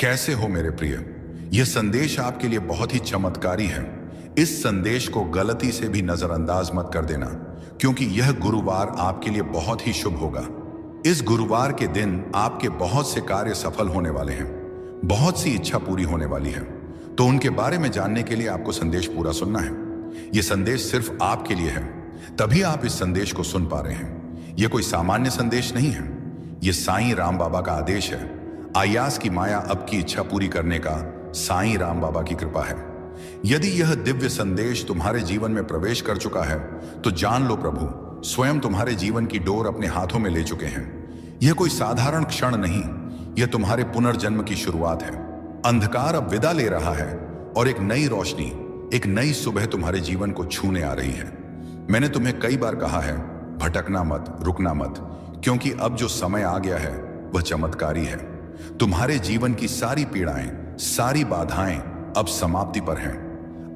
कैसे हो मेरे प्रिय। यह संदेश आपके लिए बहुत ही चमत्कारी है। इस संदेश को गलती से भी नजरअंदाज मत कर देना, क्योंकि यह गुरुवार आपके लिए बहुत ही शुभ होगा। इस गुरुवार के दिन आपके बहुत से कार्य सफल होने वाले हैं, बहुत सी इच्छा पूरी होने वाली है। तो उनके बारे में जानने के लिए आपको संदेश पूरा सुनना है। यह संदेश सिर्फ आपके लिए है, तभी आप इस संदेश को सुन पा रहे हैं। यह कोई सामान्य संदेश नहीं है, यह साईं राम बाबा का आदेश है। आयास की माया अब की इच्छा पूरी करने का साईं राम बाबा की कृपा है। यदि यह दिव्य संदेश तुम्हारे जीवन में प्रवेश कर चुका है तो जान लो, प्रभु स्वयं तुम्हारे जीवन की डोर अपने हाथों में ले चुके हैं। यह कोई साधारण क्षण नहीं, यह तुम्हारे पुनर्जन्म की शुरुआत है। अंधकार अब विदा ले रहा है और एक नई रोशनी, एक नई सुबह तुम्हारे जीवन को छूने आ रही है। मैंने तुम्हें कई बार कहा है, भटकना मत, रुकना मत, क्योंकि अब जो समय आ गया है वह चमत्कारी है। तुम्हारे जीवन की सारी पीड़ाएं, सारी बाधाएं अब समाप्ति पर हैं।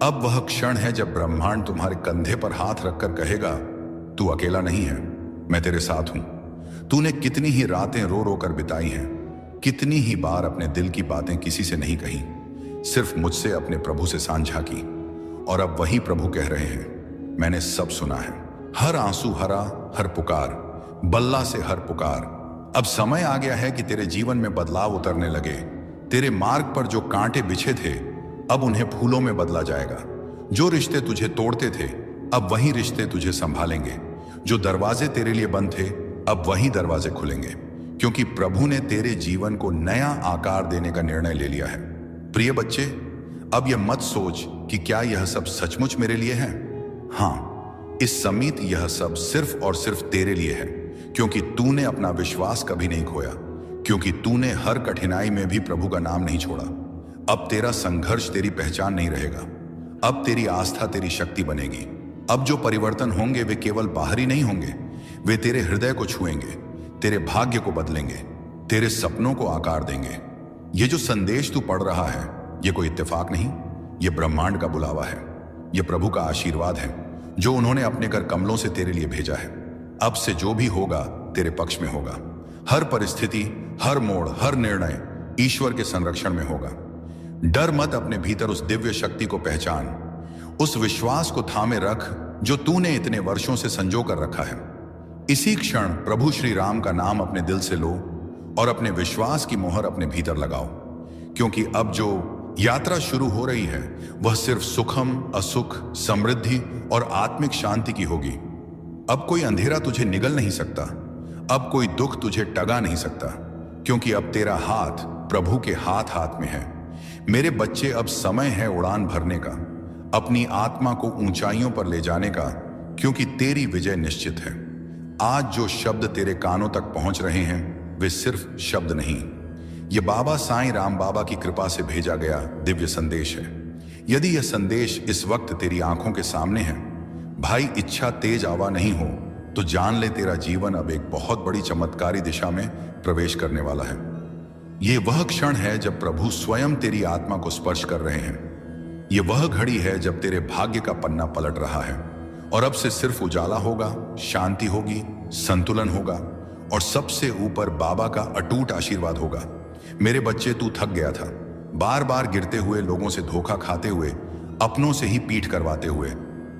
अब वह क्षण है जब ब्रह्मांड तुम्हारे कंधे पर हाथ रखकर कहेगा, तू अकेला नहीं है, मैं तेरे साथ हूं। तूने कितनी ही रातें रो रो कर बिताई हैं, कितनी ही बार अपने दिल की बातें किसी से नहीं कही, सिर्फ मुझसे अपने प्रभु से साझा की। और अब वही प्रभु कह रहे हैं, मैंने सब सुना है। हर आंसू हरा, हर पुकार, बल्ला से हर पुकार। अब समय आ गया है कि तेरे जीवन में बदलाव उतरने लगे। तेरे मार्ग पर जो कांटे बिछे थे अब उन्हें फूलों में बदला जाएगा। जो रिश्ते तुझे तोड़ते थे अब वही रिश्ते तुझे संभालेंगे। जो दरवाजे तेरे लिए बंद थे अब वही दरवाजे खुलेंगे, क्योंकि प्रभु ने तेरे जीवन को नया आकार देने का निर्णय ले लिया है। प्रिय बच्चे, अब यह मत सोच कि क्या यह सब सचमुच मेरे लिए है। हाँ, इस समित यह सब सिर्फ और सिर्फ तेरे लिए है, क्योंकि तूने अपना विश्वास कभी नहीं खोया, क्योंकि तूने हर कठिनाई में भी प्रभु का नाम नहीं छोड़ा। अब तेरा संघर्ष तेरी पहचान नहीं रहेगा, अब तेरी आस्था तेरी शक्ति बनेगी। अब जो परिवर्तन होंगे वे केवल बाहरी नहीं होंगे, वे तेरे हृदय को छुएंगे, तेरे भाग्य को बदलेंगे, तेरे सपनों को आकार देंगे। ये जो संदेश तू पढ़ रहा है ये कोई इत्तेफाक नहीं, ये ब्रह्मांड का बुलावा है, ये प्रभु का आशीर्वाद है जो उन्होंने अपने कर कमलों से तेरे लिए भेजा है। अब से जो भी होगा तेरे पक्ष में होगा। हर परिस्थिति, हर मोड़, हर निर्णय ईश्वर के संरक्षण में होगा। डर मत, अपने भीतर उस दिव्य शक्ति को पहचान, उस विश्वास को थामे रख जो तूने इतने वर्षों से संजो कर रखा है। इसी क्षण प्रभु श्री राम का नाम अपने दिल से लो और अपने विश्वास की मोहर अपने भीतर लगाओ, क्योंकि अब जो यात्रा शुरू हो रही है वह सिर्फ सुखम, असुख, समृद्धि और आत्मिक शांति की होगी। अब कोई अंधेरा तुझे निगल नहीं सकता, अब कोई दुख तुझे टगा नहीं सकता, क्योंकि अब तेरा हाथ प्रभु के हाथ हाथ में है। मेरे बच्चे, अब समय है उड़ान भरने का, अपनी आत्मा को ऊंचाइयों पर ले जाने का, क्योंकि तेरी विजय निश्चित है। आज जो शब्द तेरे कानों तक पहुंच रहे हैं वे सिर्फ शब्द नहीं, ये बाबा साईं राम बाबा की कृपा से भेजा गया दिव्य संदेश है। यदि यह संदेश इस वक्त तेरी आंखों के सामने है, भाई, इच्छा तेज आवा नहीं हो तो जान ले तेरा जीवन अब एक बहुत बड़ी चमत्कारी दिशा में प्रवेश करने वाला है। यह वह क्षण है जब प्रभु स्वयं तेरी आत्मा को स्पर्श कर रहे हैं। यह वह घड़ी है जब तेरे भाग्य का पन्ना पलट रहा है और अब से सिर्फ उजाला होगा, शांति होगी, संतुलन होगा और सबसे ऊपर बाबा का अटूट आशीर्वाद होगा। मेरे बच्चे, तू थक गया था, बार बार गिरते हुए, लोगों से धोखा खाते हुए, अपनों से ही पीठ करवाते हुए,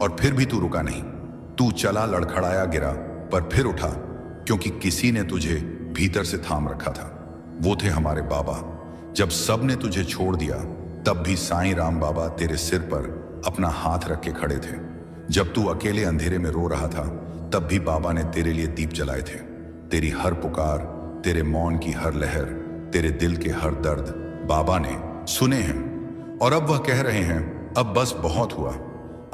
और फिर भी तू रुका नहीं। तू चला, लड़खड़ाया, गिरा, पर फिर उठा, क्योंकि किसी ने तुझे भीतर से थाम रखा था। वो थे हमारे बाबा। जब सब ने तुझे छोड़ दिया तब भी साईं राम बाबा तेरे सिर पर अपना हाथ रख के खड़े थे। जब तू अकेले अंधेरे में रो रहा था तब भी बाबा ने तेरे लिए दीप जलाए थे। तेरी हर पुकार, तेरे मौन की हर लहर, तेरे दिल के हर दर्द बाबा ने सुने हैं। और अब वह कह रहे हैं, अब बस बहुत हुआ।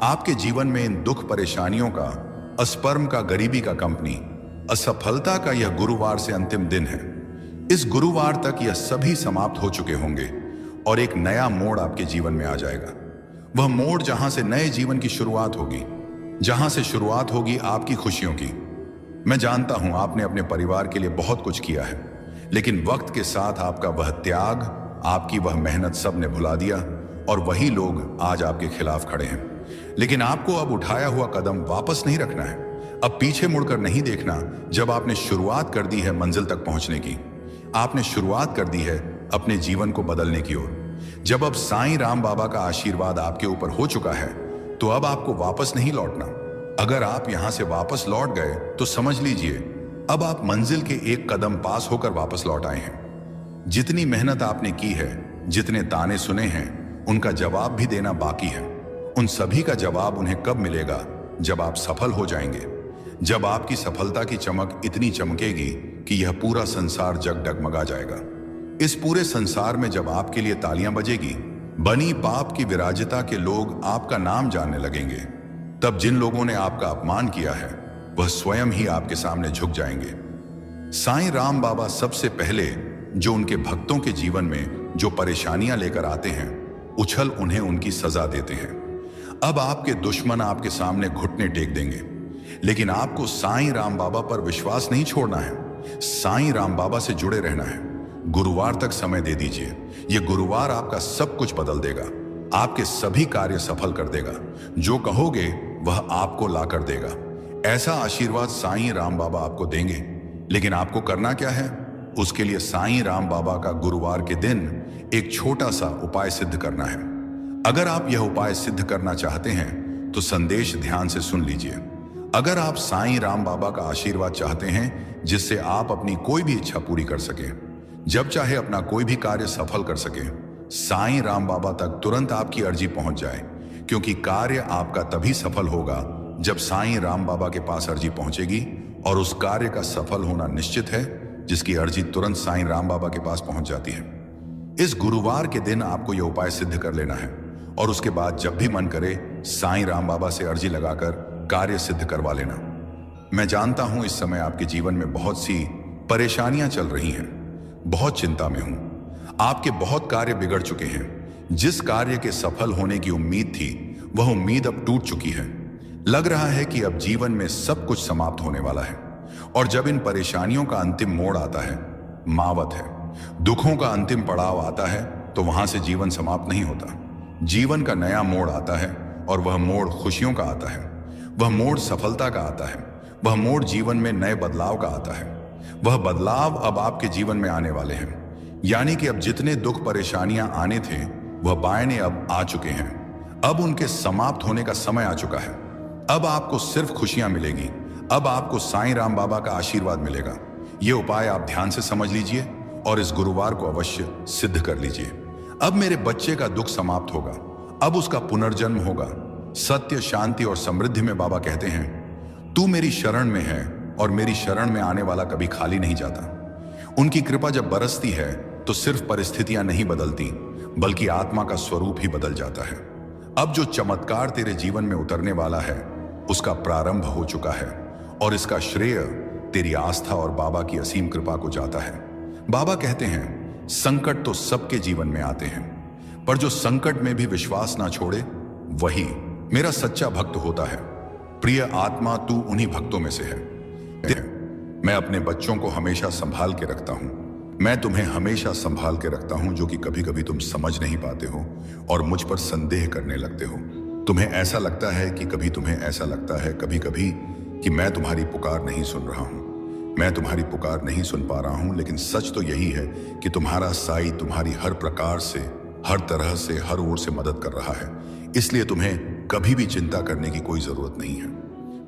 आपके जीवन में इन दुख परेशानियों का, अस्पर्म का, गरीबी का कंपनी, असफलता का यह गुरुवार से अंतिम दिन है। इस गुरुवार तक यह सभी समाप्त हो चुके होंगे और एक नया मोड़ आपके जीवन में आ जाएगा। वह मोड़ जहां से नए जीवन की शुरुआत होगी, जहां से शुरुआत होगी आपकी खुशियों की। मैं जानता हूं आपने अपने परिवार के लिए बहुत कुछ किया है, लेकिन वक्त के साथ आपका वह त्याग, आपकी वह मेहनत सब ने भुला दिया और वही लोग आज आपके खिलाफ खड़े हैं। लेकिन आपको अब उठाया हुआ कदम वापस नहीं रखना है, अब पीछे मुड़कर नहीं देखना। जब आपने शुरुआत कर दी है मंजिल तक पहुंचने की, आपने शुरुआत कर दी है अपने जीवन को बदलने की ओर। जब अब साईं राम बाबा का आशीर्वाद आपके ऊपर हो चुका है तो अब आपको वापस नहीं लौटना। अगर आप यहां से वापस लौट गए तो समझ लीजिए अब आप मंजिल के एक कदम पास होकर वापस लौट आए हैं। जितनी मेहनत आपने की है, जितने ताने सुने हैं, उनका जवाब भी देना बाकी है। उन सभी का जवाब उन्हें कब मिलेगा? जब आप सफल हो जाएंगे। जब आपकी सफलता की चमक इतनी चमकेगी कि यह पूरा संसार जग डगमगा जाएगा। इस पूरे संसार में जब आपके लिए तालियां बजेगी, बनी पाप की विराजिता के लोग आपका नाम जानने लगेंगे, तब जिन लोगों ने आपका अपमान किया है वह स्वयं ही आपके सामने झुक जाएंगे। साईं राम बाबा सबसे पहले जो उनके भक्तों के जीवन में जो परेशानियां लेकर आते हैं, उछल उन्हें उनकी सजा देते हैं। अब आपके दुश्मन आपके सामने घुटने टेक देंगे, लेकिन आपको साईं राम बाबा पर विश्वास नहीं छोड़ना है। साईं राम बाबा से जुड़े रहना है। गुरुवार तक समय दे दीजिए। यह गुरुवार आपका सब कुछ बदल देगा, आपके सभी कार्य सफल कर देगा। जो कहोगे वह आपको ला कर देगा। ऐसा आशीर्वाद साईं राम बाबा आपको देंगे। लेकिन आपको करना क्या है? उसके लिए साईं राम बाबा का गुरुवार के दिन एक छोटा सा उपाय सिद्ध करना है। अगर आप यह उपाय सिद्ध करना चाहते हैं तो संदेश ध्यान से सुन लीजिए। अगर आप साईं राम बाबा का आशीर्वाद चाहते हैं जिससे आप अपनी कोई भी इच्छा पूरी कर सके, जब चाहे अपना कोई भी कार्य सफल कर सके, साईं राम बाबा तक तुरंत आपकी अर्जी पहुंच जाए। क्योंकि कार्य आपका तभी सफल होगा जब साईं राम बाबा के पास अर्जी पहुंचेगी, और उस कार्य का सफल होना निश्चित है जिसकी अर्जी तुरंत साईं राम बाबा के पास पहुंच जाती है। इस गुरुवार के दिन आपको यह उपाय सिद्ध कर लेना है, और उसके बाद जब भी मन करे साईं राम बाबा से अर्जी लगाकर कार्य सिद्ध करवा लेना। मैं जानता हूं इस समय आपके जीवन में बहुत सी परेशानियां चल रही हैं, बहुत चिंता में हूं। आपके बहुत कार्य बिगड़ चुके हैं। जिस कार्य के सफल होने की उम्मीद थी वह उम्मीद अब टूट चुकी है। लग रहा है कि अब जीवन में सब कुछ समाप्त होने वाला है। और जब इन परेशानियों का अंतिम मोड़ आता है, मावत है, दुखों का अंतिम पड़ाव आता है, तो वहां से जीवन समाप्त नहीं होता। जीवन का नया मोड़ आता है, और वह मोड़ खुशियों का आता है। वह मोड़ सफलता का आता है। वह मोड़ जीवन में नए बदलाव का आता है। वह बदलाव अब आपके जीवन में आने वाले हैं। यानी कि अब जितने दुख परेशानियां आने थे वह बायने अब आ चुके हैं। अब उनके समाप्त होने का समय आ चुका है। अब आपको सिर्फ खुशियां मिलेगी। अब आपको साईं राम बाबा का आशीर्वाद मिलेगा। यह उपाय आप ध्यान से समझ लीजिए और इस गुरुवार को अवश्य सिद्ध कर लीजिए। अब मेरे बच्चे का दुख समाप्त होगा। अब उसका पुनर्जन्म होगा। सत्य, शांति और समृद्धि में बाबा कहते हैं, तू मेरी शरण में है और मेरी शरण में आने वाला कभी खाली नहीं जाता। उनकी कृपा जब बरसती है तो सिर्फ परिस्थितियां नहीं बदलती, बल्कि आत्मा का स्वरूप ही बदल जाता है। अब जो चमत्कार तेरे जीवन में उतरने वाला है उसका प्रारंभ हो चुका है, और इसका श्रेय तेरी आस्था और बाबा की असीम कृपा को जाता है। बाबा कहते हैं, संकट तो सबके जीवन में आते हैं, पर जो संकट में भी विश्वास ना छोड़े वही मेरा सच्चा भक्त होता है। प्रिय आत्मा, तू उन्हीं भक्तों में से है। मैं अपने बच्चों को हमेशा संभाल के रखता हूं। मैं तुम्हें हमेशा संभाल के रखता हूं, जो कि कभी कभी तुम समझ नहीं पाते हो और मुझ पर संदेह करने लगते हो। तुम्हें ऐसा लगता है कि कभी तुम्हें ऐसा लगता है कभी कभी कि मैं तुम्हारी पुकार नहीं सुन रहा हूं, मैं तुम्हारी पुकार नहीं सुन पा रहा हूं। लेकिन सच तो यही है कि तुम्हारा साई तुम्हारी हर प्रकार से, हर तरह से, हर ओर से मदद कर रहा है। इसलिए तुम्हें कभी भी चिंता करने की कोई जरूरत नहीं है।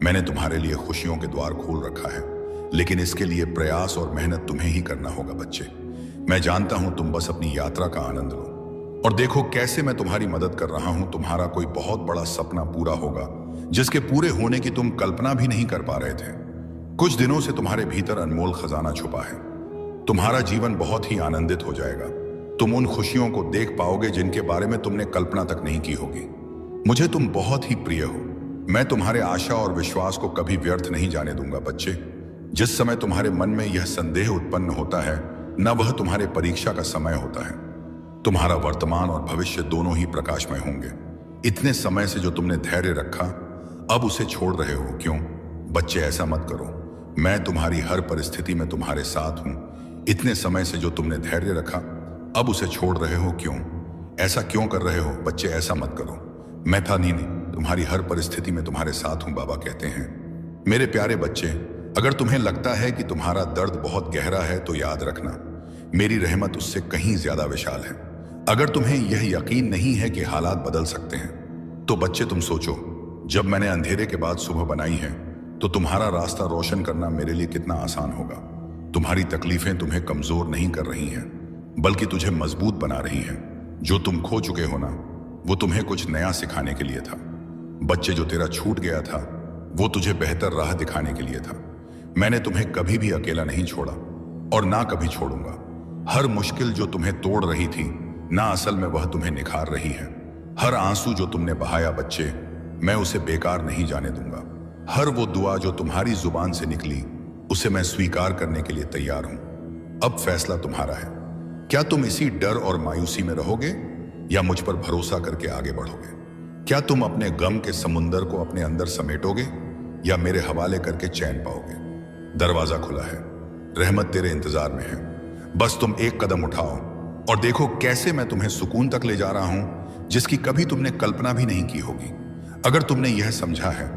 मैंने तुम्हारे लिए खुशियों के द्वार खोल रखा है, लेकिन इसके लिए प्रयास और मेहनत तुम्हें ही करना होगा बच्चे। मैं जानता हूं, तुम बस अपनी यात्रा का आनंद लो और देखो कैसे मैं तुम्हारी मदद कर रहा हूं। तुम्हारा कोई बहुत बड़ा सपना पूरा होगा जिसके पूरे होने की तुम कल्पना भी नहीं कर पा रहे थे। कुछ दिनों से तुम्हारे भीतर अनमोल खजाना छुपा है। तुम्हारा जीवन बहुत ही आनंदित हो जाएगा। तुम उन खुशियों को देख पाओगे जिनके बारे में तुमने कल्पना तक नहीं की होगी। मुझे तुम बहुत ही प्रिय हो। मैं तुम्हारे आशा और विश्वास को कभी व्यर्थ नहीं जाने दूंगा बच्चे। जिस समय तुम्हारे मन में यह संदेह उत्पन्न होता है, न वह तुम्हारे परीक्षा का समय होता है। तुम्हारा वर्तमान और भविष्य दोनों ही प्रकाशमय होंगे। इतने समय से जो तुमने धैर्य रखा, अब उसे छोड़ रहे हो क्यों? बच्चे, ऐसा मत करो। मैं तुम्हारी हर परिस्थिति में तुम्हारे साथ हूं। इतने समय से जो तुमने धैर्य रखा, अब उसे छोड़ रहे हो क्यों? ऐसा क्यों कर रहे हो? बच्चे, ऐसा मत करो। मैं था नहीं, तुम्हारी हर परिस्थिति में तुम्हारे साथ हूं। बाबा कहते हैं, मेरे प्यारे बच्चे, अगर तुम्हें लगता है कि तुम्हारा दर्द बहुत गहरा है तो याद रखना, मेरी रहमत उससे कहीं ज्यादा विशाल है। अगर तुम्हें यह यकीन नहीं है कि हालात बदल सकते हैं, तो बच्चे तुम सोचो, जब मैंने अंधेरे के बाद सुबह बनाई है, तो तुम्हारा रास्ता रोशन करना मेरे लिए कितना आसान होगा। तुम्हारी तकलीफें तुम्हें कमजोर नहीं कर रही हैं, बल्कि तुझे मजबूत बना रही हैं। जो तुम खो चुके हो ना, वो तुम्हें कुछ नया सिखाने के लिए था। बच्चे, जो तेरा छूट गया था, वो तुझे बेहतर राह दिखाने के लिए था। मैंने तुम्हें कभी भी अकेला नहीं छोड़ा और ना कभी छोड़ूंगा। हर मुश्किल जो तुम्हें तोड़ रही थी ना, असल में वह तुम्हें निखार रही है। हर आंसू जो तुमने बहाया बच्चे, मैं उसे बेकार नहीं जाने दूंगा। हर वो दुआ जो तुम्हारी जुबान से निकली, उसे मैं स्वीकार करने के लिए तैयार हूं। अब फैसला तुम्हारा है। क्या तुम इसी डर और मायूसी में रहोगे या मुझ पर भरोसा करके आगे बढ़ोगे? क्या तुम अपने गम के समुंदर को अपने अंदर समेटोगे या मेरे हवाले करके चैन पाओगे? दरवाजा खुला है, रहमत तेरे इंतजार में है। बस तुम एक कदम उठाओ और देखो कैसे मैं तुम्हें सुकून तक ले जा रहा हूं, जिसकी कभी तुमने कल्पना भी नहीं की होगी। अगर तुमने यह समझा है,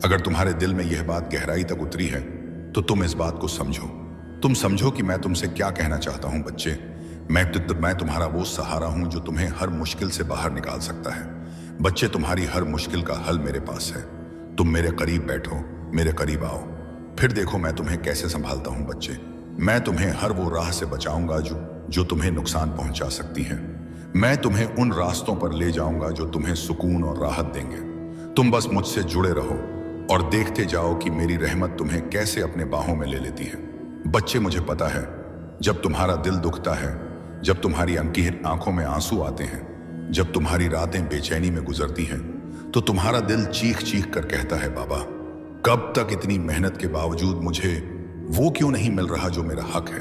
अगर तुम्हारे दिल में यह बात गहराई तक उतरी है, तो तुम इस बात को समझो। तुम समझो कि मैं तुमसे क्या कहना चाहता हूं बच्चे। मैं तुम्हारा वो सहारा हूं जो तुम्हें हर मुश्किल से बाहर निकाल सकता है। बच्चे, तुम्हारी हर मुश्किल का हल मेरे पास है। तुम मेरे करीब बैठो, मेरे करीब आओ, फिर देखो मैं तुम्हें कैसे संभालता हूं बच्चे। मैं तुम्हें हर वो राह से बचाऊंगा जो तुम्हें नुकसान पहुंचा सकती है। मैं तुम्हें उन रास्तों पर ले जाऊंगा जो तुम्हें सुकून और राहत देंगे। तुम बस मुझसे जुड़े रहो और देखते जाओ कि मेरी रहमत तुम्हें कैसे अपने बाहों में ले लेती है। बच्चे, मुझे पता है, जब तुम्हारा दिल दुखता है, जब तुम्हारी आंखों में आंसू आते हैं, जब तुम्हारी रातें बेचैनी में गुजरती हैं, तो तुम्हारा दिल चीख चीख कर कहता है, बाबा, कब तक इतनी मेहनत के बावजूद मुझे वो क्यों नहीं मिल रहा जो मेरा हक है?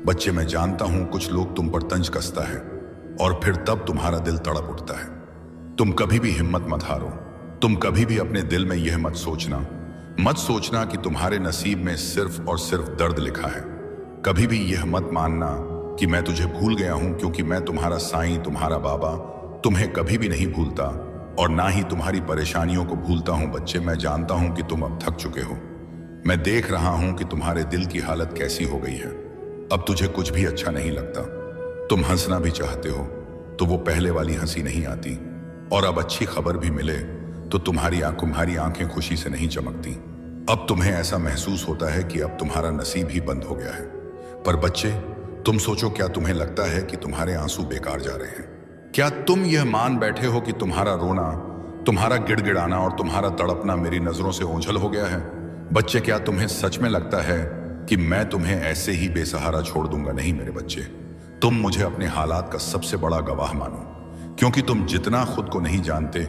बच्चे, मैं जानता हूं कुछ लोग तुम पर तंज कसता है और फिर तब तुम्हारा दिल तड़प उठता है। तुम कभी भी हिम्मत मत हारो। तुम कभी भी अपने दिल में यह मत सोचना कि तुम्हारे नसीब में सिर्फ और सिर्फ दर्द लिखा है। कभी भी यह मत मानना कि मैं तुझे भूल गया हूं, क्योंकि मैं तुम्हारा साईं, तुम्हारा बाबा, तुम्हें कभी भी नहीं भूलता और ना ही तुम्हारी परेशानियों को भूलता हूं। बच्चे, मैं जानता हूं कि तुम अब थक चुके हो। मैं देख रहा हूं कि तुम्हारे दिल की हालत कैसी हो गई है। अब तुझे कुछ भी अच्छा नहीं लगता। तुम हंसना भी चाहते हो तो वो पहले वाली हंसी नहीं आती, और अब अच्छी खबर भी मिले तो तुम्हारी आंखें खुशी से नहीं चमकती। अब तुम्हें ऐसा महसूस होता है कि अब तुम्हारा नसीब ही बंद हो गया है। पर बच्चे, तुम सोचो, क्या तुम्हें लगता है कि तुम्हारे आंसू बेकार जा रहे हैं? क्या तुम यह मान बैठे हो कि तुम्हारा रोना, तुम्हारा गिड़गिड़ाना और तुम्हारा तड़पना मेरी नजरों से ओझल हो गया है? बच्चे, क्या तुम्हें सच में लगता है कि मैं तुम्हें ऐसे ही बेसहारा छोड़ दूंगा? नहीं मेरे बच्चे, तुम मुझे अपने हालात का सबसे बड़ा गवाह मानो, क्योंकि तुम जितना खुद को नहीं जानते,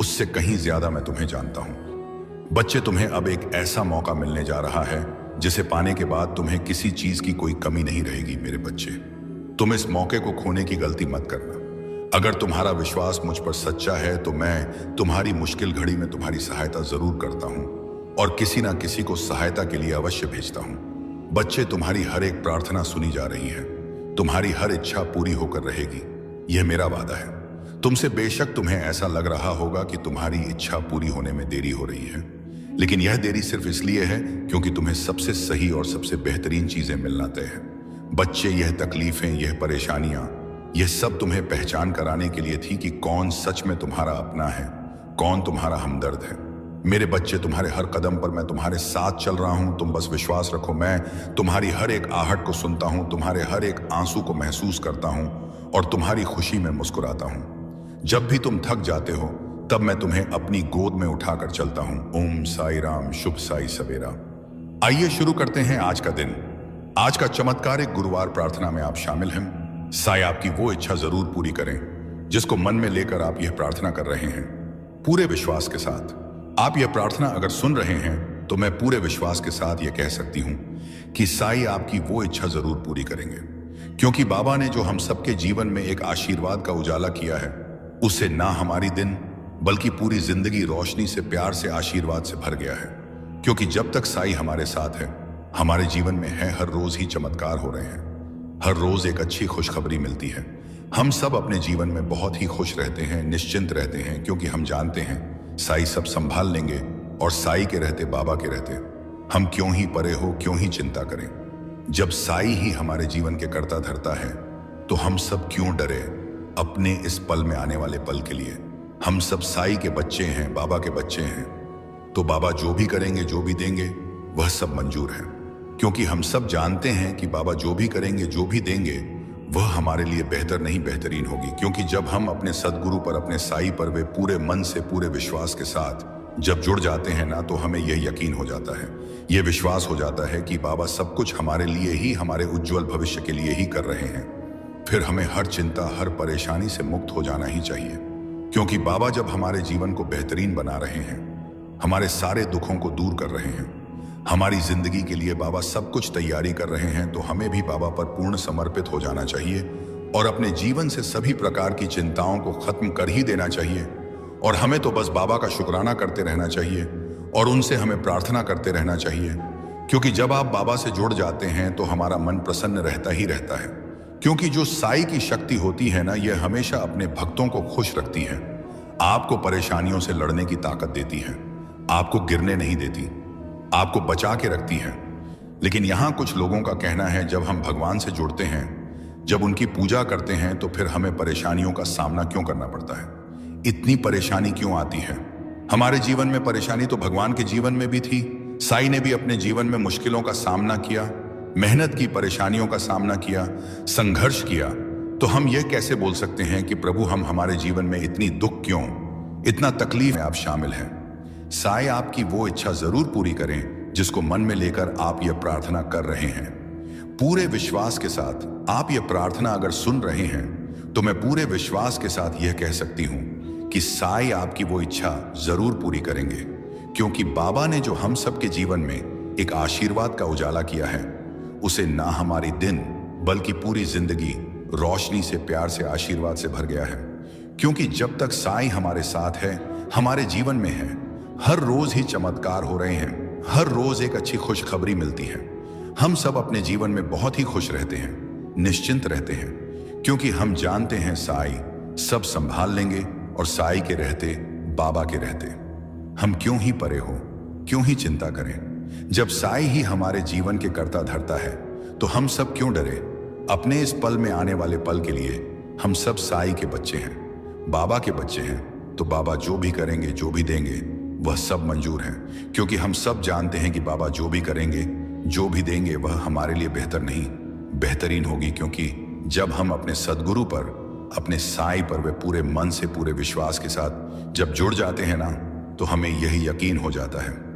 उससे कहीं ज्यादा मैं तुम्हें जानता हूं। बच्चे, तुम्हें अब एक ऐसा मौका मिलने जा रहा है जिसे पाने के बाद तुम्हें किसी चीज की कोई कमी नहीं रहेगी। मेरे बच्चे, तुम इस मौके को खोने की गलती मत करना। अगर तुम्हारा विश्वास मुझ पर सच्चा है तो मैं तुम्हारी मुश्किल घड़ी में तुम्हारी सहायता जरूर करता हूं और किसी ना किसी को सहायता के लिए अवश्य भेजता हूं। बच्चे, तुम्हारी हर एक प्रार्थना सुनी जा रही है। तुम्हारी हर इच्छा पूरी होकर रहेगी, यह मेरा वादा है। तुमसे बेशक तुम्हें ऐसा लग रहा होगा कि तुम्हारी इच्छा पूरी होने में देरी हो रही है, लेकिन यह देरी सिर्फ इसलिए है क्योंकि तुम्हें सबसे सही और सबसे बेहतरीन चीजें मिलना तय है। बच्चे, यह तकलीफें, यह परेशानियां, यह सब तुम्हें पहचान कराने के लिए थी कि कौन सच में तुम्हारा अपना है, कौन तुम्हारा हमदर्द है। मेरे बच्चे, तुम्हारे हर कदम पर मैं तुम्हारे साथ चल रहा हूं। तुम बस विश्वास रखो, मैं तुम्हारी हर एक आहट को सुनता हूं, तुम्हारे हर एक आंसू को महसूस करता हूं और तुम्हारी खुशी में मुस्कुराता हूं। जब भी तुम थक जाते हो, तब मैं तुम्हें अपनी गोद में उठाकर चलता हूं। ओम साई राम, शुभ साई सवेरा। आइए शुरू करते हैं आज का दिन। आज का चमत्कार एक गुरुवार प्रार्थना में आप शामिल हैं। साई आपकी वो इच्छा जरूर पूरी करें जिसको मन में लेकर आप यह प्रार्थना कर रहे हैं। पूरे विश्वास के साथ आप यह प्रार्थना अगर सुन रहे हैं तो मैं पूरे विश्वास के साथ यह कह सकती हूं कि साई आपकी वो इच्छा जरूर पूरी करेंगे, क्योंकि बाबा ने जो हम सबके जीवन में एक आशीर्वाद का उजाला किया है, उससे ना हमारी दिन बल्कि पूरी जिंदगी रोशनी से, प्यार से, आशीर्वाद से भर गया है। क्योंकि जब तक साई हमारे साथ है, हमारे जीवन में है, हर रोज ही चमत्कार हो रहे हैं। हर रोज एक अच्छी खुशखबरी मिलती है। हम सब अपने जीवन में बहुत ही खुश रहते हैं, निश्चिंत रहते हैं, क्योंकि हम जानते हैं साई सब संभाल लेंगे और साई के रहते, बाबा के रहते हम क्यों ही परे हो, क्यों ही चिंता करें। जब साई ही हमारे जीवन के कर्ता धर्ता है तो हम सब क्यों डरे अपने इस पल में आने वाले पल के लिए। हम सब साई के बच्चे हैं, बाबा के बच्चे हैं, तो बाबा जो भी करेंगे, जो भी देंगे, वह सब मंजूर है। क्योंकि हम सब जानते हैं कि बाबा जो भी करेंगे, जो भी देंगे, वह हमारे लिए बेहतर नहीं बेहतरीन होगी। क्योंकि जब हम अपने सदगुरु पर, अपने साई पर वे पूरे मन से, पूरे विश्वास के साथ जब जुड़ जाते हैं ना, तो हमें यह यकीन हो जाता है, यह विश्वास हो जाता है कि बाबा सब कुछ हमारे लिए ही, हमारे उज्जवल भविष्य के लिए ही कर रहे हैं। फिर हमें हर चिंता, हर परेशानी से मुक्त हो जाना ही चाहिए। क्योंकि बाबा जब हमारे जीवन को बेहतरीन बना रहे हैं, हमारे सारे दुखों को दूर कर रहे हैं, हमारी जिंदगी के लिए बाबा सब कुछ तैयारी कर रहे हैं, तो हमें भी बाबा पर पूर्ण समर्पित हो जाना चाहिए और अपने जीवन से सभी प्रकार की चिंताओं को खत्म कर ही देना चाहिए। और हमें तो बस बाबा का शुक्राना करते रहना चाहिए और उनसे हमें प्रार्थना करते रहना चाहिए। क्योंकि जब आप बाबा से जुड़ जाते हैं तो हमारा मन प्रसन्न रहता ही रहता है। क्योंकि जो साई की शक्ति होती है ना, यह हमेशा अपने भक्तों को खुश रखती है, आपको परेशानियों से लड़ने की ताकत देती है, आपको गिरने नहीं देती, आपको बचा के रखती है। लेकिन यहां कुछ लोगों का कहना है, जब हम भगवान से जुड़ते हैं, जब उनकी पूजा करते हैं, तो फिर हमें परेशानियों का सामना क्यों करना पड़ता है, इतनी परेशानी क्यों आती है। हमारे जीवन में परेशानी तो भगवान के जीवन में भी थी। साई ने भी अपने जीवन में मुश्किलों का सामना किया, मेहनत की, परेशानियों का सामना किया, संघर्ष किया। तो हम यह कैसे बोल सकते हैं कि प्रभु हम हमारे जीवन में इतनी दुख क्यों, इतना तकलीफ में आप शामिल हैं। साई आपकी वो इच्छा जरूर पूरी करें जिसको मन में लेकर आप यह प्रार्थना कर रहे हैं। पूरे विश्वास के साथ आप यह प्रार्थना अगर सुन रहे हैं, तो मैं पूरे विश्वास के साथ यह कह सकती हूं कि साई आपकी वो इच्छा जरूर पूरी करेंगे। क्योंकि बाबा ने जो हम सबके जीवन में एक आशीर्वाद का उजाला किया है, उसे ना हमारी दिन बल्कि पूरी जिंदगी रोशनी से, प्यार से, आशीर्वाद से भर गया है। क्योंकि जब तक साई हमारे साथ है, हमारे जीवन में है, हर रोज ही चमत्कार हो रहे हैं, हर रोज एक अच्छी खुशखबरी मिलती है। हम सब अपने जीवन में बहुत ही खुश रहते हैं, निश्चिंत रहते हैं, क्योंकि हम जानते हैं साई सब संभाल लेंगे और साई के रहते, बाबा के रहते हम क्यों ही परे हो, क्यों ही चिंता करें। जब साई ही हमारे जीवन के कर्ता धर्ता है, तो हम सब क्यों डरे अपने इस पल में आने वाले पल के लिए। हम सब साई के बच्चे हैं, बाबा के बच्चे हैं, तो बाबा जो भी करेंगे, जो भी देंगे, वह सब मंजूर है। क्योंकि हम सब जानते हैं कि बाबा जो भी करेंगे, जो भी देंगे, वह हमारे लिए बेहतर नहीं बेहतरीन होगी। क्योंकि जब हम अपने सदगुरु पर, अपने साई पर वे पूरे मन से, पूरे विश्वास के साथ जब जुड़ जाते हैं ना, तो हमें यही यकीन हो जाता है,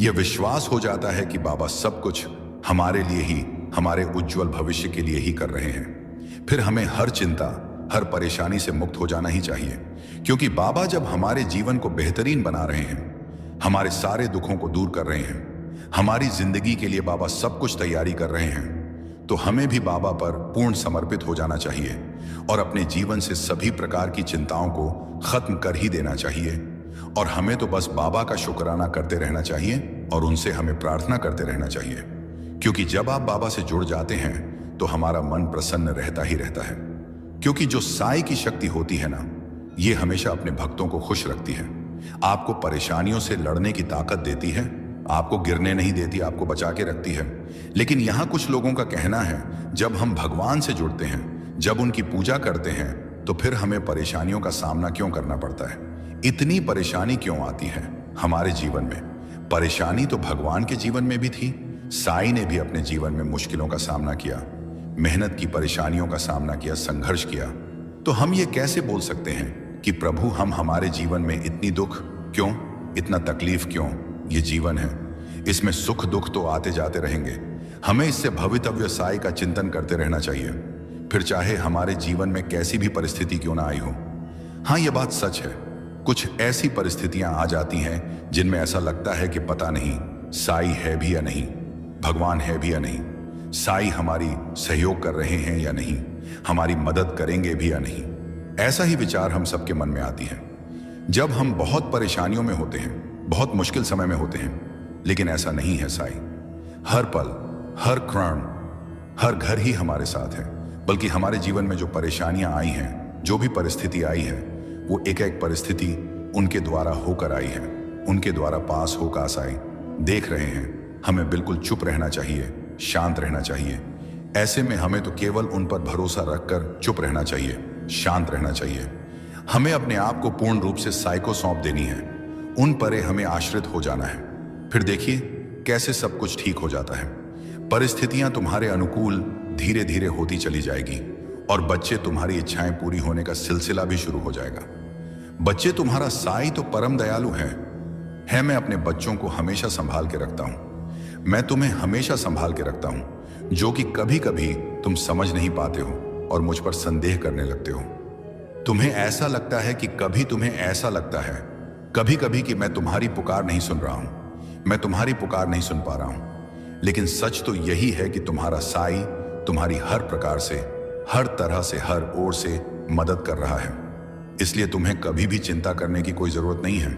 यह विश्वास हो जाता है कि बाबा सब कुछ हमारे लिए ही, हमारे उज्जवल भविष्य के लिए ही कर रहे हैं। फिर हमें हर चिंता, हर परेशानी से मुक्त हो जाना ही चाहिए। क्योंकि बाबा जब हमारे जीवन को बेहतरीन बना रहे हैं, हमारे सारे दुखों को दूर कर रहे हैं, हमारी जिंदगी के लिए बाबा सब कुछ तैयारी कर रहे हैं, तो हमें भी बाबा पर पूर्ण समर्पित हो जाना चाहिए और अपने जीवन से सभी प्रकार की चिंताओं को खत्म कर ही देना चाहिए। और हमें तो बस बाबा का शुक्राना करते रहना चाहिए और उनसे हमें प्रार्थना करते रहना चाहिए। क्योंकि जब आप बाबा से जुड़ जाते हैं, तो हमारा मन प्रसन्न रहता ही रहता है। क्योंकि जो साई की शक्ति होती है ना, ये हमेशा अपने भक्तों को खुश रखती है, आपको परेशानियों से लड़ने की ताकत देती है, आपको गिरने नहीं देती, आपको बचा के रखती है। लेकिन यहां कुछ लोगों का कहना है, जब हम भगवान से जुड़ते हैं, जब उनकी पूजा करते हैं, तो फिर हमें परेशानियों का सामना क्यों करना पड़ता है, इतनी परेशानी क्यों आती है हमारे जीवन में। परेशानी तो भगवान के जीवन में भी थी। साई ने भी अपने जीवन में मुश्किलों का सामना किया, मेहनत की, परेशानियों का सामना किया, संघर्ष किया। तो हम ये कैसे बोल सकते हैं कि प्रभु हम हमारे जीवन में इतनी दुख क्यों, इतना तकलीफ क्यों। ये जीवन है, इसमें सुख दुख तो आते जाते रहेंगे। हमें इससे भवितव्य साई का चिंतन करते रहना चाहिए, फिर चाहे हमारे जीवन में कैसी भी परिस्थिति क्यों ना आई हो। हाँ, ये बात सच है, कुछ ऐसी परिस्थितियां आ जाती हैं जिनमें ऐसा लगता है कि पता नहीं साई है भी या नहीं, भगवान है भी या नहीं, साई हमारी सहयोग कर रहे हैं या नहीं, हमारी मदद करेंगे भी या नहीं। ऐसा ही विचार हम सबके मन में आती है जब हम बहुत परेशानियों में होते हैं, बहुत मुश्किल समय में होते हैं। लेकिन ऐसा नहीं है, साई हर पल, हर क्षण, हर घर ही हमारे साथ है। बल्कि हमारे जीवन में जो परेशानियां आई हैं, जो भी परिस्थिति आई है, वो एक एक परिस्थिति उनके द्वारा होकर आई है, उनके द्वारा पास होकर साई देख रहे हैं। हमें बिल्कुल चुप रहना चाहिए, शांत रहना चाहिए। ऐसे में हमें तो केवल उन पर भरोसा रखकर चुप रहना चाहिए, शांत रहना चाहिए। हमें अपने आप को पूर्ण रूप से साई को सौंप देनी है, उन पर हमें आश्रित हो जाना है। फिर देखिए कैसे सब कुछ ठीक हो जाता है। परिस्थितियां तुम्हारे अनुकूल धीरे धीरे होती चली जाएगी और बच्चे तुम्हारी इच्छाएं पूरी होने का सिलसिला भी शुरू हो जाएगा। बच्चे तुम्हारा साई तो परम दयालु है। मैं अपने बच्चों को हमेशा संभाल के रखता हूं। मैं तुम्हें हमेशा संभाल के रखता हूं, जो कि कभी कभी तुम समझ नहीं पाते हो और मुझ पर संदेह करने लगते हो। तुम्हें ऐसा लगता है कि कभी कभी कि मैं तुम्हारी पुकार नहीं सुन रहा हूं, मैं तुम्हारी पुकार नहीं सुन पा रहा हूं। लेकिन सच तो यही है कि तुम्हारा साई तुम्हारी हर प्रकार से, हर तरह से, हर ओर से मदद कर रहा है। इसलिए तुम्हें कभी भी चिंता करने की कोई जरूरत नहीं है।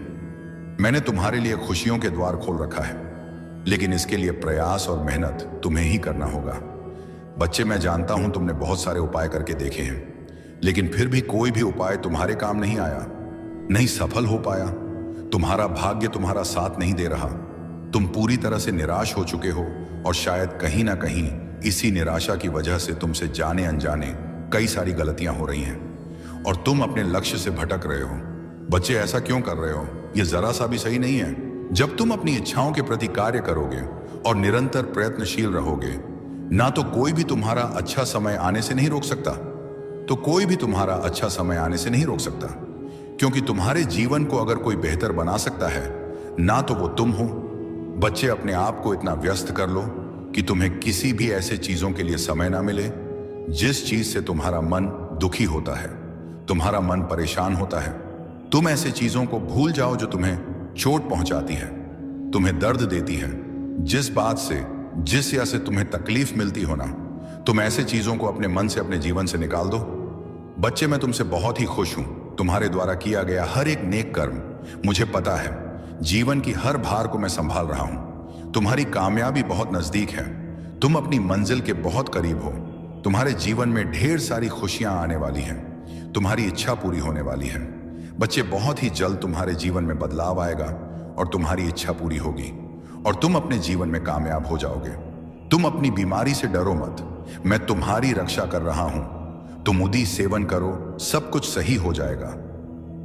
मैंने तुम्हारे लिए खुशियों के द्वार खोल रखा है, लेकिन इसके लिए प्रयास और मेहनत तुम्हें ही करना होगा। बच्चे, मैं जानता हूं तुमने बहुत सारे उपाय करके देखे हैं, लेकिन फिर भी कोई भी उपाय तुम्हारे काम नहीं आया, नहीं सफल हो पाया। तुम्हारा भाग्य तुम्हारा साथ नहीं दे रहा। तुम पूरी तरह से निराश हो चुके हो और शायद कहीं ना कहीं इसी निराशा की वजह से तुमसे जाने अनजाने कई सारी गलतियां हो रही हैं और तुम अपने लक्ष्य से भटक रहे हो। बच्चे, ऐसा क्यों कर रहे हो? यह जरा सा भी सही नहीं है। जब तुम अपनी इच्छाओं के प्रति कार्य करोगे और निरंतर प्रयत्नशील रहोगे, ना तो कोई भी तुम्हारा अच्छा समय आने से नहीं रोक सकता, क्योंकि तुम्हारे जीवन को अगर कोई बेहतर बना सकता है, ना तो वो तुम हो। बच्चे, अपने आप को इतना व्यस्त कर लो कि तुम्हें किसी भी ऐसे चीजों के लिए समय ना मिले जिस चीज से तुम्हारा मन दुखी होता है, तुम्हारा मन परेशान होता है। तुम ऐसे चीजों को भूल जाओ जो तुम्हें चोट पहुंचाती है, तुम्हें दर्द देती है। जिस बात से, जिस या से तुम्हें तकलीफ मिलती हो ना, तुम ऐसे चीजों को अपने मन से, अपने जीवन से निकाल दो। बच्चे, मैं तुमसे बहुत ही खुश हूं। तुम्हारे द्वारा किया गया हर एक नेक कर्म, मुझे पता है, जीवन की हर भार को मैं संभाल रहा हूं। तुम्हारी कामयाबी बहुत नजदीक है। तुम अपनी मंजिल के बहुत करीब हो। तुम्हारे जीवन में ढेर सारी खुशियां आने वाली हैं। तुम्हारी इच्छा पूरी होने वाली है। बच्चे, बहुत ही जल्द तुम्हारे जीवन में बदलाव आएगा और तुम्हारी इच्छा पूरी होगी और तुम अपने जीवन में कामयाब हो जाओगे। तुम अपनी बीमारी से डरो मत, मैं तुम्हारी रक्षा कर रहा हूं। तुम उदी सेवन करो, सब कुछ सही हो जाएगा।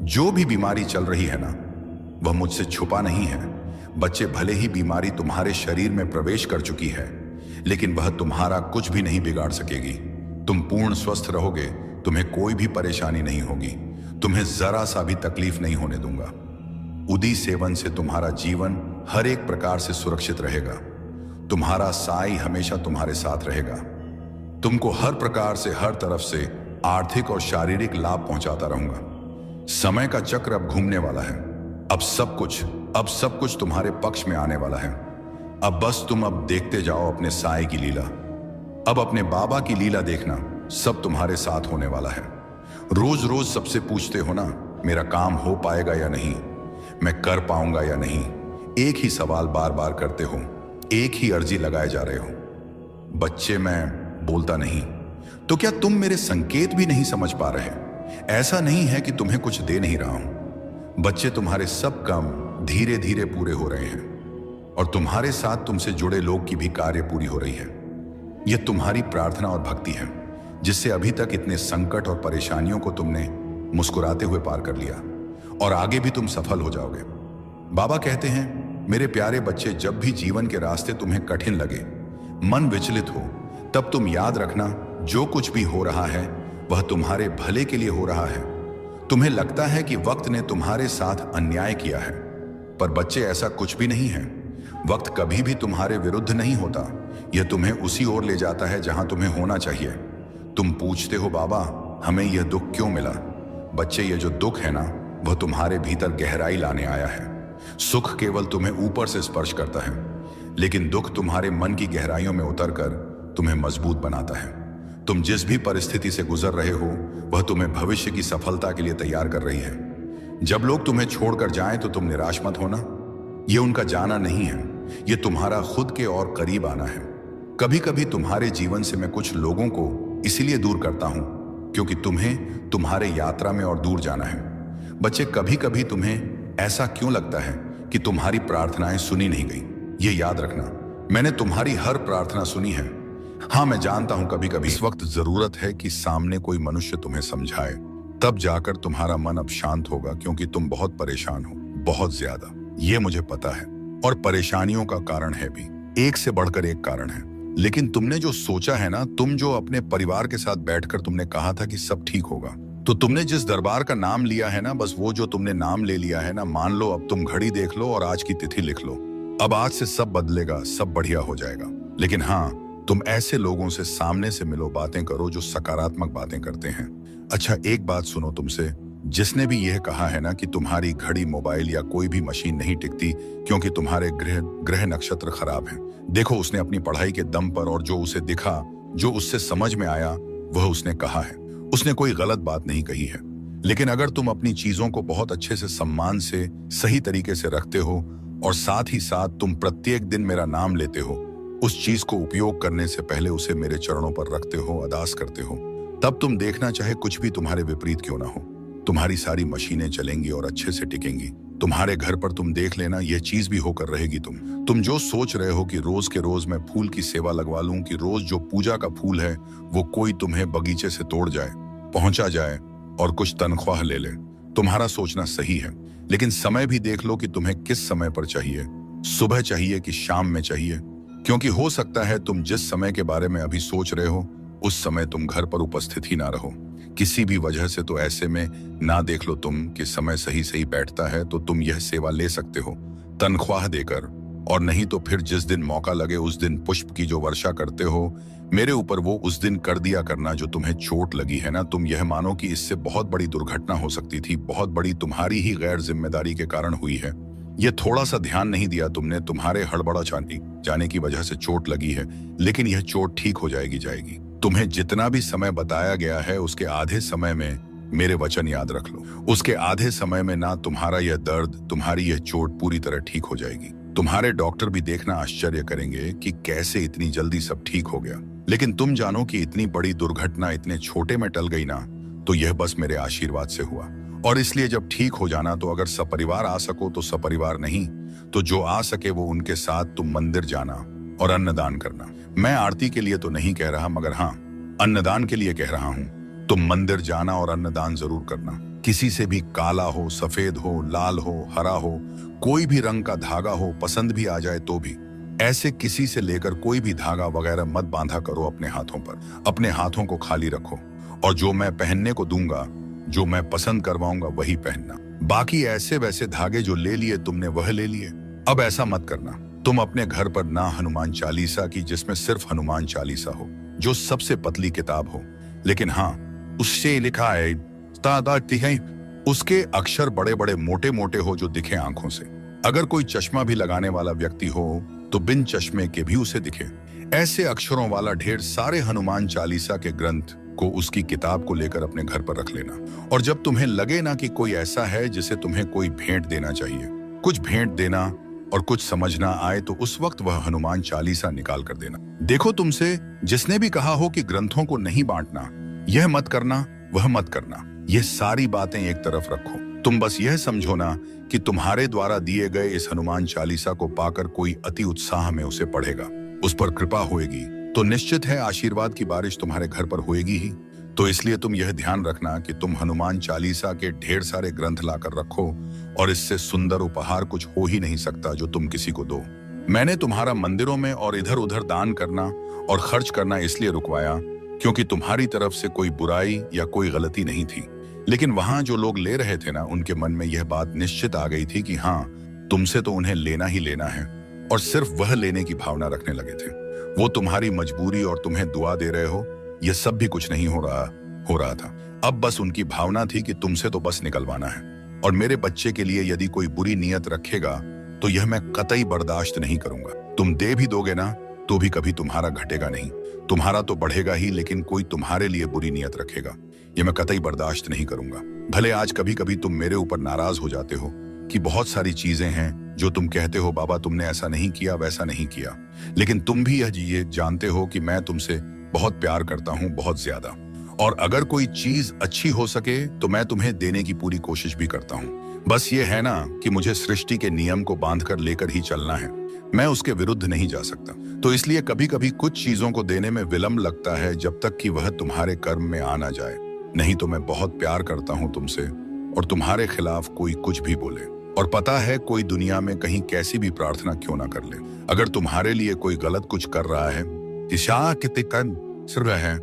जो भी बीमारी चल रही है ना, वह मुझसे छुपा नहीं है। बच्चे, भले ही बीमारी तुम्हारे शरीर में प्रवेश कर चुकी है, लेकिन वह तुम्हारा कुछ भी नहीं बिगाड़ सकेगी। तुम पूर्ण स्वस्थ रहोगे, तुम्हें कोई भी परेशानी नहीं होगी, तुम्हें जरा सा भी तकलीफ नहीं होने दूंगा। उदी सेवन से तुम्हारा जीवन हर एक प्रकार से सुरक्षित रहेगा। तुम्हारा साई हमेशा तुम्हारे साथ रहेगा। तुमको हर प्रकार से, हर तरफ से आर्थिक और शारीरिक लाभ पहुंचाता रहूंगा। समय का चक्र अब घूमने वाला है। अब सब कुछ तुम्हारे पक्ष में आने वाला है। अब बस तुम अब देखते जाओ अपने साई की लीला। अब अपने बाबा की लीला देखना, सब तुम्हारे साथ होने वाला है। रोज रोज सबसे पूछते हो ना, मेरा काम हो पाएगा या नहीं, मैं कर पाऊंगा या नहीं। एक ही सवाल बार बार करते हो, एक ही अर्जी लगाए जा रहे हो। बच्चे, मैं बोलता नहीं तो क्या तुम मेरे संकेत भी नहीं समझ पा रहे? ऐसा नहीं है कि तुम्हें कुछ दे नहीं रहा हूं। बच्चे, तुम्हारे सब काम धीरे धीरे पूरे हो रहे हैं और तुम्हारे साथ तुमसे जुड़े लोग की भी कार्य पूरी हो रही है। यह तुम्हारी प्रार्थना और भक्ति है, जिससे अभी तक इतने संकट और परेशानियों को तुमने मुस्कुराते हुए पार कर लिया और आगे भी तुम सफल हो जाओगे। बाबा कहते हैं, मेरे प्यारे बच्चे, जब भी जीवन के रास्ते तुम्हें कठिन लगे, मन विचलित हो, तब तुम याद रखना, जो कुछ भी हो रहा है वह तुम्हारे भले के लिए हो रहा है। तुम्हें लगता है कि वक्त ने तुम्हारे साथ अन्याय किया है, पर बच्चे, ऐसा कुछ भी नहीं है। वक्त कभी भी तुम्हारे विरुद्ध नहीं होता, यह तुम्हें उसी ओर ले जाता है जहां तुम्हें होना चाहिए। तुम पूछते हो, बाबा हमें यह दुख क्यों मिला? बच्चे, यह जो दुख है ना, वह तुम्हारे भीतर गहराई लाने आया है। सुख केवल तुम्हें ऊपर से स्पर्श करता है, लेकिन दुख तुम्हारे मन की गहराइयों में उतरकर तुम्हें मजबूत बनाता है। तुम जिस भी परिस्थिति से गुजर रहे हो, वह तुम्हें भविष्य की सफलता के लिए तैयार कर रही है। जब लोग तुम्हें छोड़कर जाएं तो तुम निराश मत होना। यह उनका जाना नहीं है, यह तुम्हारा खुद के और करीब आना है। कभी कभी तुम्हारे जीवन से मैं कुछ लोगों को इसीलिए दूर करता हूं क्योंकि तुम्हें तुम्हारे यात्रा में और दूर जाना है। बच्चे, कभी कभी तुम्हें ऐसा क्यों लगता है कि तुम्हारी प्रार्थनाएं सुनी नहीं गई? ये याद रखना, मैंने तुम्हारी हर प्रार्थना सुनी है। हाँ, मैं जानता हूं कभी कभी इस वक्त जरूरत है कि सामने कोई मनुष्य तुम्हें समझाए, तब जाकर तुम्हारा मन अब शांत होगा, क्योंकि तुम बहुत परेशान हो, बहुत ज्यादा। ये मुझे पता है, और परेशानियों का कारण है भी, एक से बढ़कर एक कारण है। लेकिन तुमने जो सोचा है ना, तुम जो अपने परिवार के साथ बैठकर तुमने कहा था कि सब ठीक होगा, तो तुमने जिस दरबार का नाम लिया है ना, बस वो जो तुमने नाम ले लिया है ना, मान लो अब तुम घड़ी देख लो और आज की तिथि लिख लो। अब आज से सब बदलेगा, सब बढ़िया हो जाएगा। लेकिन हाँ, तुम ऐसे लोगों से सामने से मिलो, बातें करो जो सकारात्मक बातें करते हैं। अच्छा, एक बात सुनो तुमसे, जिसने भी यह कहा है ना कि तुम्हारी घड़ी, मोबाइल या कोई भी मशीन नहीं टिकती क्योंकि तुम्हारे ग्रह ग्रह नक्षत्र खराब हैं, देखो उसने अपनी पढ़ाई के दम पर और जो उसे दिखा, जो उससे समझ में आया, वह उसने कहा है। उसने कोई गलत बात नहीं कही है। लेकिन अगर तुम अपनी चीजों को बहुत अच्छे से, सम्मान से, सही तरीके से रखते हो और साथ ही साथ तुम प्रत्येक दिन मेरा नाम लेते हो, उस चीज को उपयोग करने से पहले उसे मेरे चरणों पर रखते हो, अरदास करते हो, तब तुम देखना, चाहे कुछ भी तुम्हारे विपरीत क्यों ना हो, तुम्हारी सारी मशीनें चलेंगी और अच्छे से टिकेंगी। तुम्हारे घर पर तुम देख लेना, यह चीज भी होकर रहेगी। तुम जो सोच रहे हो कि रोज के रोज मैं फूल की सेवा लगवा लूं, कि रोज जो पूजा का फूल है वो कोई तुम्हें बगीचे से तोड़ जाए, पहुंचा जाए और कुछ तनख्वाह ले ले, तुम्हारा सोचना सही है। लेकिन समय भी देख लो कि तुम्हें किस समय पर चाहिए, सुबह चाहिए कि शाम में चाहिए, क्योंकि हो सकता है तुम जिस समय के बारे में अभी सोच रहे हो उस समय तुम घर पर उपस्थित ही ना रहो, किसी भी वजह से। तो ऐसे में ना देख लो तुम कि समय सही सही बैठता है, तो तुम यह सेवा ले सकते हो तनख्वाह देकर, और नहीं तो फिर जिस दिन मौका लगे उस दिन पुष्प की जो वर्षा करते हो मेरे ऊपर, वो उस दिन कर दिया करना। जो तुम्हें चोट लगी है ना, तुम यह मानो कि इससे बहुत बड़ी दुर्घटना हो सकती थी, बहुत बड़ी, तुम्हारी ही गैर जिम्मेदारी के कारण हुई है। ये थोड़ा सा ध्यान नहीं दिया तुमने, तुम्हारे हड़बड़ा जाने की वजह से चोट लगी है। लेकिन यह चोट ठीक हो जाएगी। तुम्हें जितना भी समय बताया गया है उसके आधे समय में मेरे वचन याद रख लो, उसके आधे समय में ना तुम्हारा यह दर्द, तुम्हारी यह चोट पूरी तरह ठीक हो जाएगी। तुम्हारे डॉक्टर भी देखना आश्चर्य करेंगे कि कैसे इतनी जल्दी सब ठीक हो गया। लेकिन तुम जानो कि इतनी बड़ी दुर्घटना इतने छोटे में टल गई ना, तो यह बस मेरे आशीर्वाद से हुआ। और इसलिए जब ठीक हो जाना, तो अगर सपरिवार आ सको तो सपरिवार, नहीं तो जो आ सके वो उनके साथ तुम मंदिर जाना और अन्नदान करना। मैं आरती के लिए तो नहीं कह रहा, मगर हाँ, अन्नदान के लिए कह रहा हूं। तुम मंदिर जाना और अन्नदान जरूर करना। किसी से भी काला हो, सफेद हो, लाल हो, हरा हो, कोई भी रंग का धागा हो, पसंद भी आ जाए तो भी, ऐसे किसी से लेकर कोई भी धागा वगैरह मत बांधा करो अपने हाथों पर। अपने हाथों को खाली रखो, और जो मैं पहनने को दूंगा, जो मैं पसंद करवाऊंगा वही पहनना। बाकी ऐसे वैसे धागे जो ले लिए तुमने वह ले लिए। अब ऐसा मत करना, तुम अपने घर पर ना हनुमान चालीसा की, जिसमें सिर्फ हनुमान चालीसा हो, जो सबसे पतली किताब हो, लेकिन हाँ उससे लिखा है उसके अक्षर बड़े बड़े मोटे मोटे हो, जो दिखे आंखों से। अगर कोई चश्मा भी लगाने वाला व्यक्ति हो तो बिन चश्मे के भी उसे दिखे। ऐसे अक्षरों वाला ढेर सारे हनुमान चालीसा के ग्रंथ को, उसकी किताब को लेकर अपने घर पर रख लेना। और जब तुम्हें लगे ना कि कोई ऐसा है जिसे तुम्हें कोई भेंट देना चाहिए, कुछ भेंट देना और कुछ समझना आए, तो उस वक्त वह हनुमान चालीसा निकाल कर देना। देखो, तुमसे जिसने भी कहा हो कि ग्रंथों को नहीं बांटना, यह मत करना, वह मत करना, ये सारी बातें एक तरफ रखो। तुम बस यह समझो ना कि तुम्हारे द्वारा दिए गए इस हनुमान चालीसा को पाकर कोई अति उत्साह में उसे पढ़ेगा, उस पर कृपा होएगी, तो निश्चित है आशीर्वाद की बारिश तुम्हारे घर पर होएगी ही। तो इसलिए तुम यह ध्यान रखना कि तुम हनुमान चालीसा के ढेर सारे ग्रंथ लाकर रखो, और इससे सुंदर उपहार कुछ हो ही नहीं सकता जो तुम किसी को दो। मैंने तुम्हारा मंदिरों में और इधर उधर दान करना और खर्च करना इसलिए रुकवाया क्योंकि तुम्हारी तरफ से कोई बुराई या कोई गलती नहीं थी। लेकिन वहां जो लोग ले रहे थे ना, उनके मन में यह बात निश्चित आ गई थी कि हाँ, तुमसे तो उन्हें लेना ही लेना है, और सिर्फ वह लेने की भावना रखने लगे थे। वो तुम्हारी मजबूरी और तुम्हें दुआ दे रहे हो, यह सब भी कुछ नहीं हो रहा था। अब बस उनकी भावना थी कि तुमसे तो बस निकलवाना है। और मेरे बच्चे के लिए यदि कोई बुरी नीयत रखेगा तो यह मैं कतई बर्दाश्त नहीं करूंगा। तुम दे भी दोगे ना तो भी कभी तुम्हारा घटेगा नहीं, तुम्हारा तो बढ़ेगा ही, लेकिन कोई तुम्हारे लिए बुरी नीयत रखेगा, यह मैं कतई बर्दाश्त नहीं करूंगा। भले आज कभी कभी तुम मेरे ऊपर नाराज हो जाते हो कि बहुत सारी चीजें हैं जो तुम कहते हो, बाबा तुमने ऐसा नहीं किया, वैसा नहीं किया, लेकिन तुम भी ये जानते हो कि मैं तुमसे बहुत प्यार करता हूं, बहुत ज्यादा। और अगर कोई चीज अच्छी हो सके तो मैं तुम्हें देने की पूरी कोशिश भी करता हूं। बस ये है ना कि मुझे सृष्टि के नियम को बांधकर लेकर ही चलना है। मैं उसके विरुद्ध नहीं जा सकता। तो इसलिए कभी कभी कुछ चीजों को देने में विलंब लगता है जब तक कि वह तुम्हारे कर्म में आ ना जाए। नहीं तो मैं बहुत प्यार करता हूं तुमसे और तुम्हारे खिलाफ कोई कुछ भी बोले, और पता है कोई दुनिया में कहीं कैसी भी प्रार्थना क्यों ना कर ले, अगर तुम्हारे लिए कोई गलत कुछ कर रहा है, दिशा कितने कन सिर रहा है,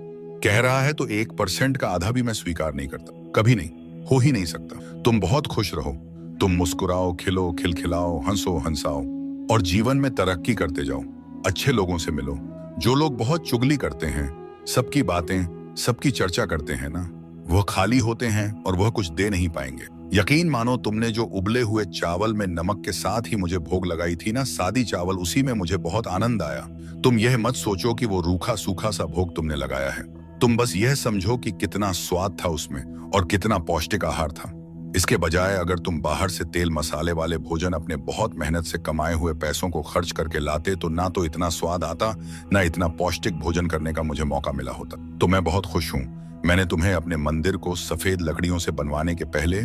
कह रहा है, तो 1% का आधा भी मैं स्वीकार नहीं करता। कभी नहीं, हो ही नहीं सकता। तुम बहुत खुश रहो, तुम मुस्कुराओ, खिलो, खिलखिलाओ, हंसो, हंसाओ और जीवन में तरक्की करते जाओ। अच्छे लोगों से मिलो। जो लोग बहुत चुगली करते हैं, सबकी बातें, सबकी चर्चा करते हैं ना, वह खाली होते हैं और वह कुछ दे नहीं पाएंगे। यकीन मानो, तुमने जो उबले हुए चावल में नमक के साथ ही मुझे भोग लगाई थी ना, सादी चावल, उसी में मुझे बहुत आनंद आया। तुम यह मत सोचो कि वो रूखा सूखा सा भोग तुमने लगाया है। तुम बस यह समझो कि कितना स्वाद था उसमें और कितना पौष्टिक आहार था। इसके बजाय अगर तुम बाहर से तेल मसाले वाले भोजन अपने बहुत मेहनत से कमाए हुए पैसों को खर्च करके लाते, तो ना तो इतना स्वाद आता, ना इतना पौष्टिक भोजन करने का मुझे मौका मिला होता। तो मैं बहुत खुश हूँ मैंने तुम्हें अपने मंदिर को सफेद लकड़ियों से बनवाने के पहले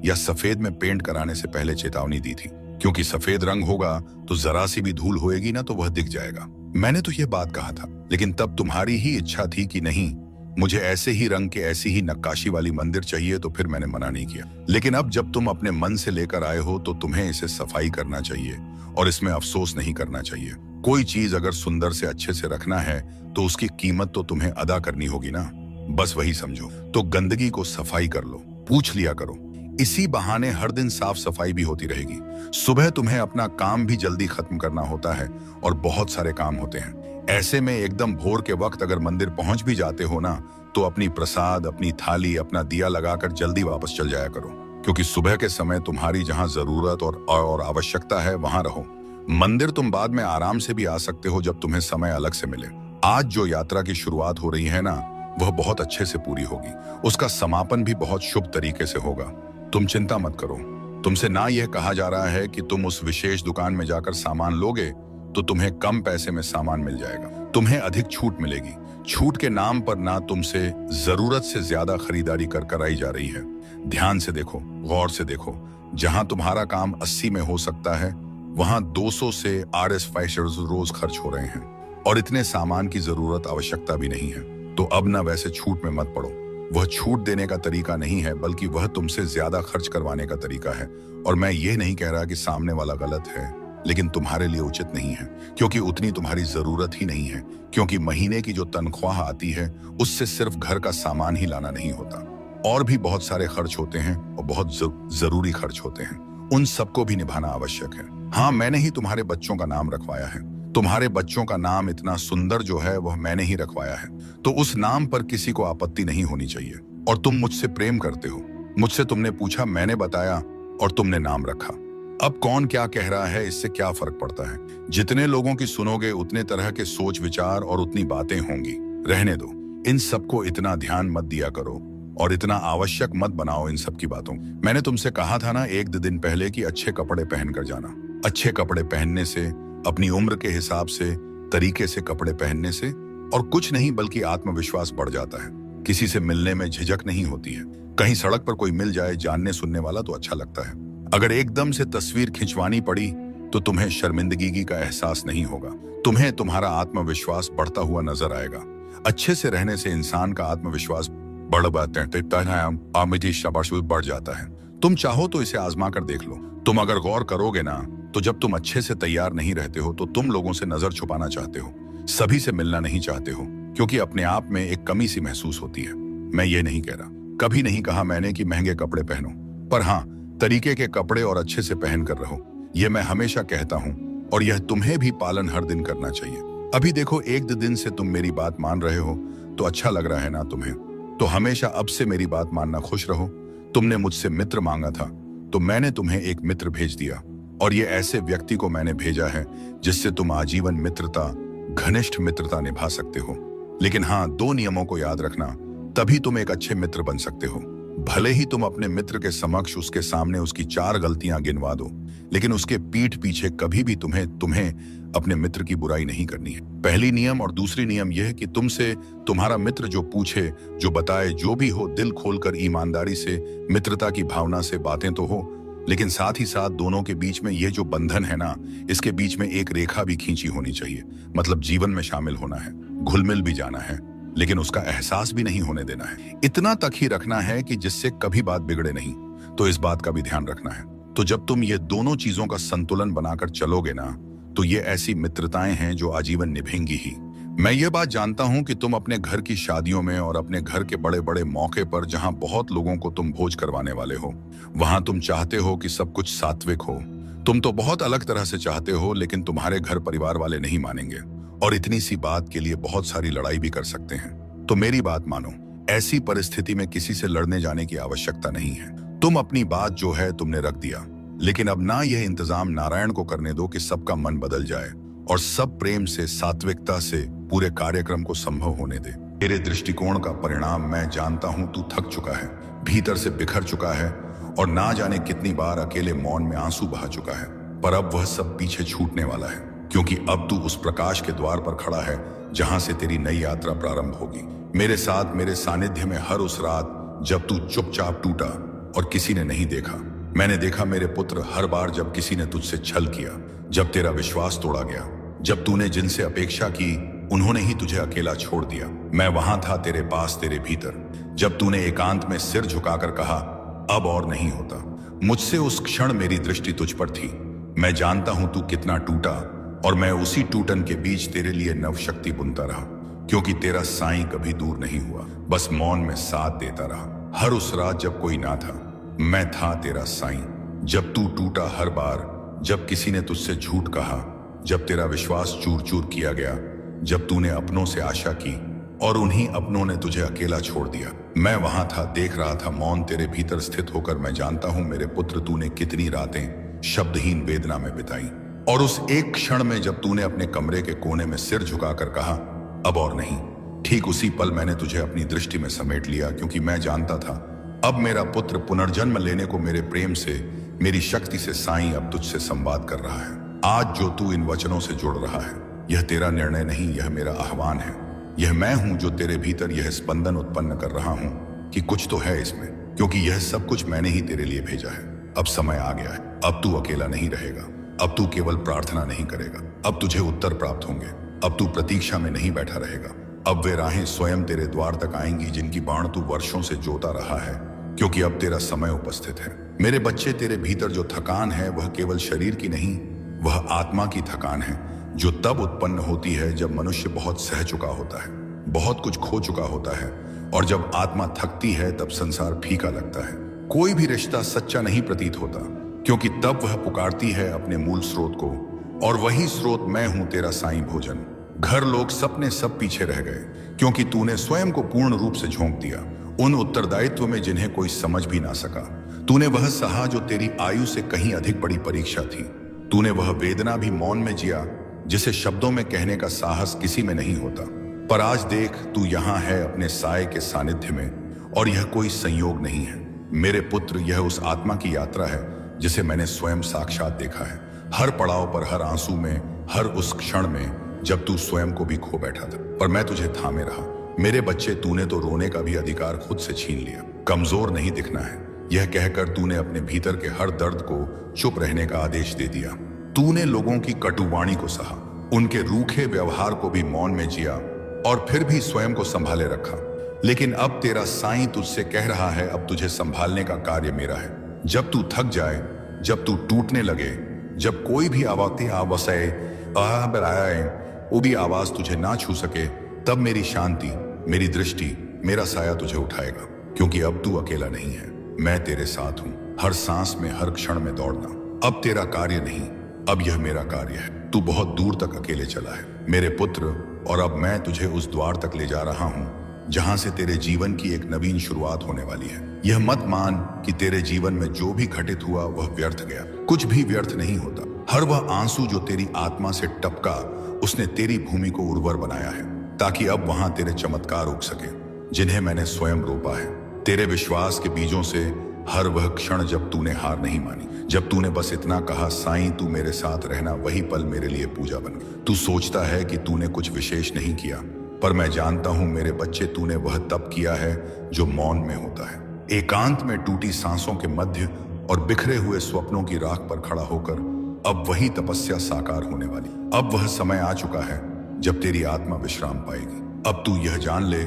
या सफेद में पेंट कराने से पहले चेतावनी दी थी, क्योंकि सफेद रंग होगा तो जरा सी भी धूल होएगी ना तो वह दिख जाएगा। मैंने तो यह बात कहा था, लेकिन तब तुम्हारी ही इच्छा थी कि नहीं, मुझे ऐसे ही रंग के, ऐसी ही नक्काशी वाली मंदिर चाहिए, तो फिर मैंने मना नहीं किया। लेकिन अब जब तुम अपने मन से लेकर आए हो तो तुम्हें इसे सफाई करना चाहिए और इसमें अफसोस नहीं करना चाहिए। कोई चीज अगर सुंदर से अच्छे से रखना है तो उसकी कीमत तो तुम्हें अदा करनी होगी ना, बस वही समझो। तो गंदगी को सफाई कर लो, पूछ लिया करो। इसी बहाने हर दिन साफ सफाई भी होती रहेगी। सुबह तुम्हें अपना काम भी जल्दी खत्म करना होता है और बहुत सारे काम होते हैं। ऐसे में एकदम भोर के वक्त अगर मंदिर पहुंच भी जाते हो ना, तो अपनी प्रसाद, अपनी थाली, अपना दिया लगाकर जल्दी वापस चल जाया करो, क्योंकि सुबह के समय तुम्हारी जहां जरूरत और आवश्यकता है वहां रहो। मंदिर तुम बाद में आराम से भी आ सकते हो जब तुम्हें समय अलग से मिले। आज जो यात्रा की शुरुआत हो रही है ना, वह बहुत अच्छे से पूरी होगी। उसका समापन भी बहुत शुभ तरीके से होगा। तुम चिंता मत करो। तुमसे ना यह कहा जा रहा है कि तुम उस विशेष दुकान में जाकर सामान लोगे तो तुम्हें कम पैसे में सामान मिल जाएगा। तुम्हें अधिक छूट मिलेगी। छूट के नाम पर ना तुमसे जरूरत से ज्यादा खरीदारी कर कराई जा रही है। ध्यान से देखो, गौर से देखो। जहां तुम्हारा काम 80 में हो सकता है, वहां 200 से RS5 रोज खर्च हो रहे हैं और इतने सामान की जरूरत, आवश्यकता भी नहीं है। तो अब ना वैसे छूट में मत पड़ो। वह छूट देने का तरीका नहीं है, बल्कि वह तुमसे ज्यादा खर्च करवाने का तरीका है। और मैं ये नहीं कह रहा कि सामने वाला गलत है, लेकिन तुम्हारे लिए उचित नहीं है, क्योंकि उतनी तुम्हारी जरूरत ही नहीं है। क्योंकि महीने की जो तनख्वाह आती है, उससे सिर्फ घर का सामान ही लाना नहीं होता, और भी बहुत सारे खर्च होते हैं और बहुत जरूरी खर्च होते हैं। उन सबको भी निभाना आवश्यक है। हाँ, मैंने ही तुम्हारे बच्चों का नाम रखवाया है। तुम्हारे बच्चों का नाम इतना सुंदर जो है वह मैंने ही रखवाया है, तो उस नाम पर किसी को आपत्ति नहीं होनी चाहिए। और तुम मुझसे प्रेम करते हो। मुझसे तुमने पूछा, मैंने बताया और तुमने नाम रखा। अब कौन क्या कह रहा है, इससे क्या फर्क पड़ता है। जितने लोगों की सुनोगे उतने तरह के सोच विचार और उतनी बातें होंगी। रहने दो, इन सबको इतना ध्यान मत दिया करो और इतना आवश्यक मत बनाओ इन सब की बातों। मैंने तुमसे कहा था ना 1 दिन पहले कि अच्छे कपड़े पहन कर जाना। अच्छे कपड़े पहनने से, अपनी उम्र के हिसाब से, तरीके से कपड़े पहनने से और कुछ नहीं बल्कि आत्मविश्वास बढ़ जाता है। किसी से मिलने में झिझक नहीं होती है। कहीं सड़क पर कोई मिल जाए जानने सुनने वाला तो अच्छा लगता है। अगर एकदम से तस्वीर खिंचवानी पड़ी तो तुम्हें शर्मिंदगी का एहसास नहीं होगा। तुम्हें तुम्हारा आत्मविश्वास बढ़ता हुआ नजर आएगा। अच्छे से रहने से इंसान का आत्मविश्वास बढ़ जाता है। तुम चाहो तो इसे आजमा कर देख लो। तुम अगर गौर करोगे ना, तो जब तुम अच्छे से तैयार नहीं रहते हो तो तुम लोगों से नजर छुपाना चाहते हो, सभी से मिलना नहीं चाहते हो, क्योंकि अपने आप में एक कमी सी महसूस होती है। मैं ये नहीं कह रहा, कभी नहीं कहा मैंने कि महंगे कपड़े पहनो, पर हाँ, तरीके के कपड़े और अच्छे से पहन कर रहो। यह मैं हमेशा कहता हूँ और यह तुम्हें भी पालन हर दिन करना चाहिए। अभी देखो, 1 दिन से तुम मेरी बात मान रहे हो तो अच्छा लग रहा है ना तुम्हें। तो हमेशा अब से मेरी बात मानना, खुश रहो। तुमने मुझसे मित्र मांगा था तो मैंने तुम्हें एक मित्र भेज दिया, और ये ऐसे व्यक्ति को मैंने भेजा है जिससे तुम आजीवन मित्रता, घनिष्ठ मित्रता निभा सकते हो। लेकिन हाँ, 2 नियमों को याद रखना, तभी तुम एक अच्छे मित्र बन सकते हो। भले ही तुम अपने मित्र के समक्ष उसके सामने उसकी 4 गलतियां गिनवा दो, लेकिन उसके पीठ पीछे कभी भी तुम्हें अपने मित्र की बुराई नहीं करनी है। पहली नियम। और दूसरी नियम यह है कि तुमसे तुम्हारा मित्र जो पूछे, जो बताए, जो भी हो, दिल खोलकर ईमानदारी से, मित्रता की भावना से बातें तो हो, लेकिन साथ ही साथ दोनों के बीच में ये जो बंधन है ना, इसके बीच में एक रेखा भी खींची होनी चाहिए। मतलब जीवन में शामिल होना है, घुल मिल भी जाना है, लेकिन उसका एहसास भी नहीं होने देना है। इतना तक ही रखना है कि जिससे कभी बात बिगड़े नहीं। तो इस बात का भी ध्यान रखना है। तो जब तुम ये दोनों चीजों का संतुलन बनाकर चलोगे ना, तो ये ऐसी मित्रताएं हैं जो आजीवन निभेंगी ही। मैं ये बात जानता हूं कि तुम अपने घर की शादियों में और अपने घर के बड़े बड़े मौके पर, जहां बहुत लोगों को तुम भोज करवाने वाले हो, वहां तुम चाहते हो कि सब कुछ सात्विक हो। तुम तो बहुत अलग तरह से चाहते हो, लेकिन तुम्हारे घर परिवार वाले नहीं मानेंगे और इतनी सी बात के लिए बहुत सारी लड़ाई भी कर सकते हैं। तो मेरी बात मानो, ऐसी परिस्थिति में किसी से लड़ने जाने की आवश्यकता नहीं है। तुम अपनी बात जो है तुमने रख दिया, लेकिन अब ना यह इंतजाम नारायण को करने दो कि सबका मन बदल जाए और सब प्रेम से, सात्विकता से पूरे कार्यक्रम को संभव होने दे। तेरे दृष्टिकोण का परिणाम मैं जानता हूं। तू थक चुका है, भीतर से बिखर चुका है और ना जाने कितनी बार अकेले मौन में आंसू बहा चुका है। पर अब वह सब पीछे छूटने वाला है, क्योंकि अब तू उस प्रकाश के द्वार पर खड़ा है जहां से तेरी नई यात्रा प्रारंभ होगी। मेरे साथ, मेरे सानिध्य में हर उस रात जब तू चुपचाप टूटा और किसी ने नहीं देखा। मैंने देखा मेरे पुत्र, हर बार जब किसी ने तुझसे छल किया, जब तेरा विश्वास तोड़ा गया, जब तूने जिनसे अपेक्षा की उन्होंने ही तुझे अकेला छोड़ दिया। मैं वहां था तेरे पास, तेरे भीतर, जब तूने एकांत में सिर झुकाकर कहा अब और नहीं होता। मुझसे उस क्षण मेरी दृष्टि तुझ पर थी। मैं जानता हूं तू कितना टूटा और मैं उसी टूटन के बीच तेरे लिए नवशक्ति बुनता रहा, क्योंकि तेरा साईं कभी दूर नहीं हुआ, बस मौन में साथ देता रहा। हर उस रात जब कोई ना था, मैं था तेरा साईं। जब तू टूटा, हर बार जब किसी ने तुझसे झूठ कहा, जब तेरा विश्वास चूर चूर किया गया, जब तूने अपनों से आशा की और उन्हीं अपनों ने तुझे अकेला छोड़ दिया, मैं वहां था, देख रहा था, मौन तेरे भीतर स्थित होकर। मैं जानता हूं मेरे पुत्र, तूने कितनी रातें शब्दहीन वेदना में बिताई। और उस एक क्षण में जब तूने अपने कमरे के कोने में सिर झुकाकर कहा अब और नहीं, ठीक उसी पल मैंने तुझे अपनी दृष्टि में समेट लिया, क्योंकि मैं जानता था अब मेरा पुत्र पुनर्जन्म लेने को मेरे प्रेम से, मेरी शक्ति से साईं अब तुझसे संवाद कर रहा है। आज जो तू इन वचनों से जुड़ रहा है, यह तेरा निर्णय नहीं, यह मेरा आह्वान है। यह मैं हूं जो तेरे भीतर यह स्पंदन उत्पन्न कर रहा हूं कि कुछ तो है इसमें, क्योंकि यह सब कुछ मैंने ही तेरे लिए भेजा है। अब समय आ गया है, अब तू अकेला नहीं रहेगा, अब तू केवल प्रार्थना नहीं करेगा, अब तुझे उत्तर प्राप्त होंगे। अब तू प्रतीक्षा में नहीं बैठा रहेगा, अब वे राहें स्वयं तेरे द्वार तक आएंगी जिनकी बाण तू वर्षों से जोता रहा है, क्योंकि अब तेरा समय उपस्थित है। मेरे बच्चे, तेरे भीतर जो थकान है वह केवल शरीर की नहीं, वह आत्मा की थकान है, जो तब उत्पन्न होती है जब मनुष्य बहुत सह चुका होता है, बहुत कुछ खो चुका होता है। और जब आत्मा थकती है तब संसार फीका लगता है, कोई भी रिश्ता सच्चा नहीं प्रतीत होता, क्योंकि तब वह पुकारती है अपने मूल स्रोत को, और वही स्रोत मैं हूं, तेरा साईं भोजन। घर, लोग, सपने सब पीछे रह गए, क्योंकि तूने स्वयं को पूर्ण रूप से झोंक दिया उन उत्तरदायित्व में जिन्हें कोई समझ भी ना सका। तूने वह सहा जो तेरी आयु से कहीं अधिक बड़ी परीक्षा थी। तूने वह वेदना भी मौन में जिया जिसे शब्दों में कहने का साहस किसी में नहीं होता। पर आज देख, तू यहाँ है अपने साय के सानिध्य में, और यह कोई संयोग नहीं है मेरे पुत्र, यह उस आत्मा की यात्रा है जिसे मैंने स्वयं साक्षात देखा है। हर पड़ाव पर, हर आंसू में, हर उस क्षण में जब तू स्वयं को भी खो बैठा था, पर मैं तुझे थामे रहा। मेरे बच्चे, तूने तो रोने का भी अधिकार खुद से छीन लिया। कमजोर नहीं दिखना है, यह कहकर तूने अपने भीतर के हर दर्द को चुप रहने का आदेश दे दिया। तूने लोगों की कटुवाणी को सहा, उनके रूखे व्यवहार को भी मौन में जिया, और फिर भी स्वयं को संभाले रखा। लेकिन अब तेरा साईं तुझसे कह रहा है, अब तुझे संभालने का कार्य मेरा है। जब तू थक जाए, जब तू टूटने लगे, जब कोई भी वो भी आवाज तुझे ना छू सके, तब मेरी शांति, मेरी दृष्टि, मेरा साया तुझे उठाएगा, क्योंकि अब तू अकेला नहीं है, मैं तेरे साथ हूं। हर सांस में, हर क्षण में दौड़ना अब तेरा कार्य नहीं, अब यह मेरा कार्य है। तू बहुत दूर तक अकेले चला है मेरे पुत्र, और अब मैं तुझे उस द्वार तक ले जा रहा हूं जहां से तेरे जीवन की एक नवीन शुरुआत होने वाली है। यह मत मान कि तेरे जीवन में जो भी घटित हुआ वह व्यर्थ गया। कुछ भी व्यर्थ नहीं होता। हर वह आंसू जो तेरी आत्मा से टपका, उसने तेरी भूमि को उर्वर बनाया है, ताकि अब वहां तेरे चमत्कार उग सके जिन्हें मैंने स्वयं रोपा है। तेरे विश्वास के बीजों से हर वह क्षण जब तूने हार नहीं मानी, जब तूने बस इतना कहा, साईं तू मेरे साथ रहना, वही पल मेरे लिए पूजा बन गई। तू सोचता है कि तूने कुछ विशेष नहीं किया, पर मैं जानता हूं मेरे बच्चे, तूने वह तप किया है जो मौन में होता है, एकांत में, टूटी सांसों के मध्य और बिखरे हुए स्वप्नों की राख पर खड़ा होकर अब वही तपस्या साकार होने वाली। अब वह समय आ चुका है जब तेरी आत्मा विश्राम पाएगी। अब तू यह जान ले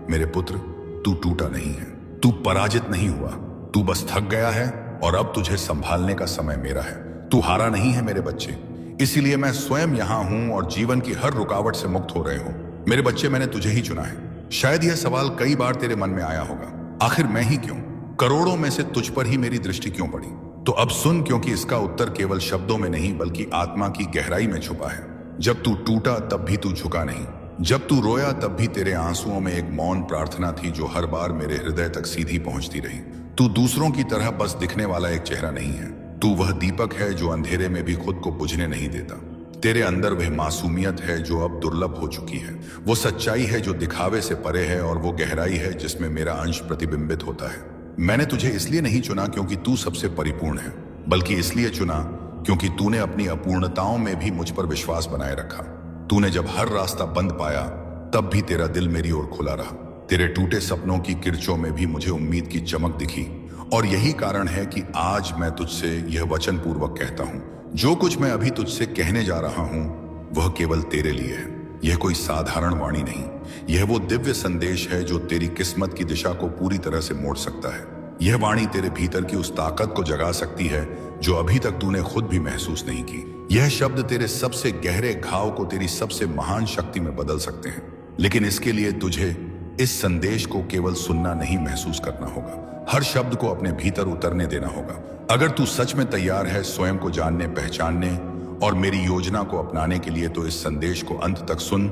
मेरे पुत्र, तू टूटा नहीं है, तू पराजित नहीं हुआ, तू बस थक गया है और अब तुझे संभालने का समय मेरा है। तू हारा नहीं है मेरे बच्चे, इसीलिए मैं स्वयं यहां हूं और जीवन की हर रुकावट से मुक्त हो रहे हो। मेरे बच्चे, मैंने तुझे ही चुना है। शायद यह सवाल कई बार तेरे मन में आया होगा, आखिर मैं ही क्यों, करोड़ों में से तुझ पर ही मेरी दृष्टि क्यों पड़ी? तो अब सुन, क्योंकि इसका उत्तर केवल शब्दों में नहीं बल्कि आत्मा की गहराई में छुपा है। जब तू टूटा तब भी तू झुका नहीं, जब तू रोया तब भी तेरे आंसुओं में एक मौन प्रार्थना थी जो हर बार मेरे हृदय तक सीधी पहुंचती रही। तू दूसरों की तरह बस दिखने वाला एक चेहरा नहीं है, तू वह दीपक है जो अंधेरे में भी खुद को बुझने नहीं देता। तेरे अंदर वह मासूमियत है जो अब दुर्लभ हो चुकी है, वो सच्चाई है जो दिखावे से परे है और वो गहराई है जिसमें मेरा अंश प्रतिबिंबित होता है। मैंने तुझे इसलिए नहीं चुना क्योंकि तू सबसे परिपूर्ण है, बल्कि इसलिए चुना क्योंकि तूने अपनी अपूर्णताओं में भी मुझ पर विश्वास बनाए रखा। तूने जब हर रास्ता बंद पाया तब भी तेरा दिल मेरी ओर खुला रहा। तेरे टूटे सपनों की किरचों में भी मुझे उम्मीद की चमक दिखी और यही कारण है कि आज मैं तुझसे यह वचन पूर्वक कहता हूं, जो कुछ मैं अभी तुझसे कहने जा रहा हूं वह केवल तेरे लिए है। यह कोई साधारण वाणी नहीं, यह वो दिव्य संदेश है जो तेरी किस्मत की दिशा को पूरी तरह से मोड़ सकता है। यह वाणी तेरे भीतर की उस ताकत को जगा सकती है जो अभी तक तूने खुद भी महसूस नहीं की। यह शब्द तेरे सबसे गहरे घाव को तेरी सबसे महान शक्ति में बदल सकते हैं, लेकिन इसके लिए तुझे इस संदेश को केवल सुनना नहीं, महसूस करना होगा। हर शब्द को अपने भीतर उतरने देना होगा। अगर तू सच में तैयार है स्वयं को जानने, पहचानने और मेरी योजना को अपनाने के लिए, तो इस संदेश को अंत तक सुन,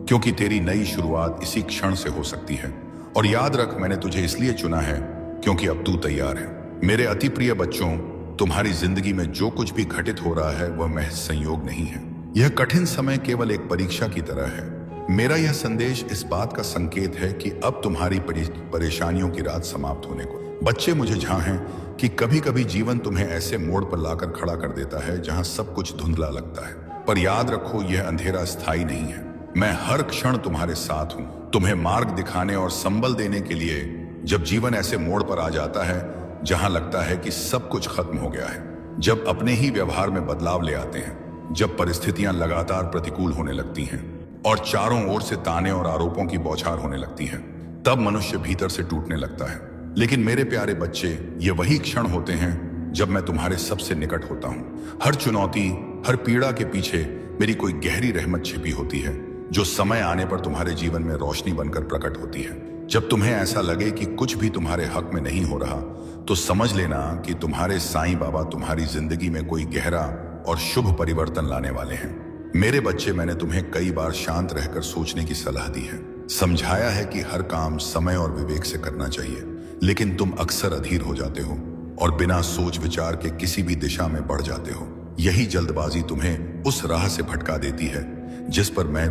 क्योंकि तेरी नई शुरुआत इसी क्षण से हो सकती है। और याद रख, मैंने तुझे इसलिए चुना है क्योंकि अब तू तैयार है। मेरे अति प्रिय बच्चों, तुम्हारी जिंदगी में जो कुछ भी घटित हो रहा है वह महज संयोग नहीं है। यह कठिन समय केवल एक परीक्षा की तरह है। मेरा यह संदेश इस बात का संकेत है कि अब तुम्हारी परेशानियों की रात समाप्त होने को। बच्चे, मुझे झां है कि कभी कभी जीवन तुम्हें ऐसे मोड़ पर लाकर खड़ा कर देता है जहां सब कुछ धुंधला लगता है, पर याद रखो यह अंधेरा स्थायी नहीं है। मैं हर क्षण तुम्हारे साथ हूं, तुम्हें मार्ग दिखाने और संबल देने के लिए। जब जीवन ऐसे मोड़ पर आ जाता है जहां लगता है कि सब कुछ खत्म हो गया है, जब अपने ही व्यवहार में बदलाव ले आते हैं, जब परिस्थितियां लगातार प्रतिकूल होने लगती हैं और चारों ओर से ताने और आरोपों की बौछार होने लगती है, तब मनुष्य भीतर से टूटने लगता है। लेकिन मेरे प्यारे बच्चे, ये वही क्षण होते हैं जब मैं तुम्हारे सबसे निकट होता हूँ। हर चुनौती, हर पीड़ा के पीछे मेरी कोई गहरी रहमत छिपी होती है जो समय आने पर तुम्हारे जीवन में रोशनी बनकर प्रकट होती है। जब तुम्हें ऐसा लगे कि कुछ भी तुम्हारे हक में नहीं हो रहा, तो समझ लेना कि तुम्हारे साईं बाबा तुम्हारी जिंदगी में कोई गहरा और शुभ परिवर्तन लाने वाले हैं। मेरे बच्चे, मैंने तुम्हें कई बार शांत रहकर सोचने की सलाह दी है, समझाया है कि हर काम समय और विवेक से करना चाहिए, लेकिन तुम अक्सर अधीर हो जाते हो और बिना सोच विचार के किसी भी दिशा में बढ़ जाते हो। यही जल्दबाजी तुम्हें उस राह से भटका देती है जिस पर मैं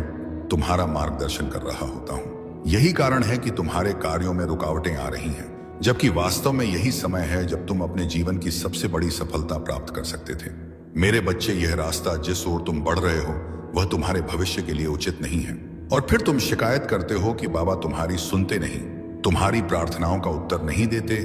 तुम्हारा मार्गदर्शन कर रहा होता हूँ। यही कारण है कि तुम्हारे कार्यों में रुकावटें आ रही हैं, जबकि वास्तव में यही समय है जब तुम अपने जीवन की सबसे बड़ी सफलता प्राप्त कर सकते थे। मेरे बच्चे, यह रास्ता जिस ओर तुम बढ़ रहे हो वह तुम्हारे भविष्य के लिए उचित नहीं है, और फिर तुम शिकायत करते हो कि बाबा तुम्हारी सुनते नहीं, तुम्हारी प्रार्थनाओं का उत्तर नहीं देते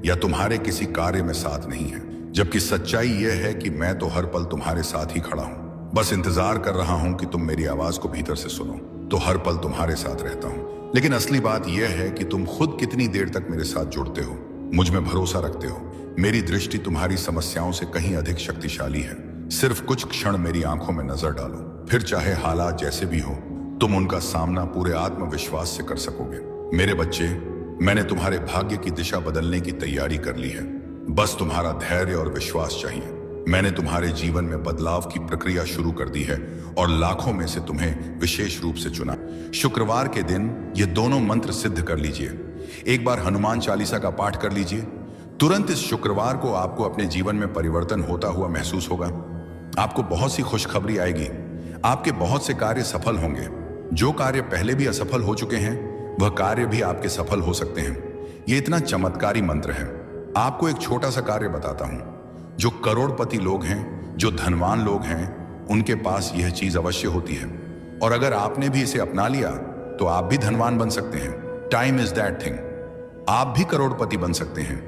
या तुम्हारे किसी कार्य में साथ नहीं है। जबकि सच्चाई यह है कि मैं तो हर पल तुम्हारे साथ ही खड़ा हूं, बस इंतजार कर रहा हूं कि तुम मेरी आवाज को भीतर से सुनो। तो हर पल तुम्हारे साथ रहता हूं, लेकिन असली बात यह है कि तुम खुद कितनी देर तक मेरे साथ जुड़ते हो, मुझ में भरोसा रखते हो। मेरी दृष्टि तुम्हारी समस्याओं से कहीं अधिक शक्तिशाली है। सिर्फ कुछ क्षण मेरी आंखों में नजर डालो, फिर चाहे हालात जैसे भी हो, तुम उनका सामना पूरे आत्मविश्वास से कर सकोगे। मेरे बच्चे, मैंने तुम्हारे भाग्य की दिशा बदलने की तैयारी कर ली है, बस तुम्हारा धैर्य और विश्वास चाहिए। मैंने तुम्हारे जीवन में बदलाव की प्रक्रिया शुरू कर दी है और लाखों में से तुम्हें विशेष रूप से चुना। शुक्रवार के दिन ये दोनों मंत्र सिद्ध कर लीजिए। एक बार हनुमान चालीसा का पाठ कर लीजिए। तुरंत इस शुक्रवार को आपको अपने जीवन में परिवर्तन होता हुआ महसूस होगा। आपको बहुत सी खुशखबरी आएगी। आपके बहुत से कार्य सफल होंगे। जो कार्य पहले भी असफल हो चुके हैं वह कार्य भी आपके सफल हो सकते हैं। यह इतना चमत्कारी मंत्र है। आपको एक छोटा सा कार्य बताता हूं। जो करोड़पति लोग हैं, जो धनवान लोग हैं, उनके पास यह चीज अवश्य होती है, और अगर आपने भी इसे अपना लिया तो आप भी धनवान बन सकते हैं। Time is that thing. आप भी करोड़पति बन सकते हैं।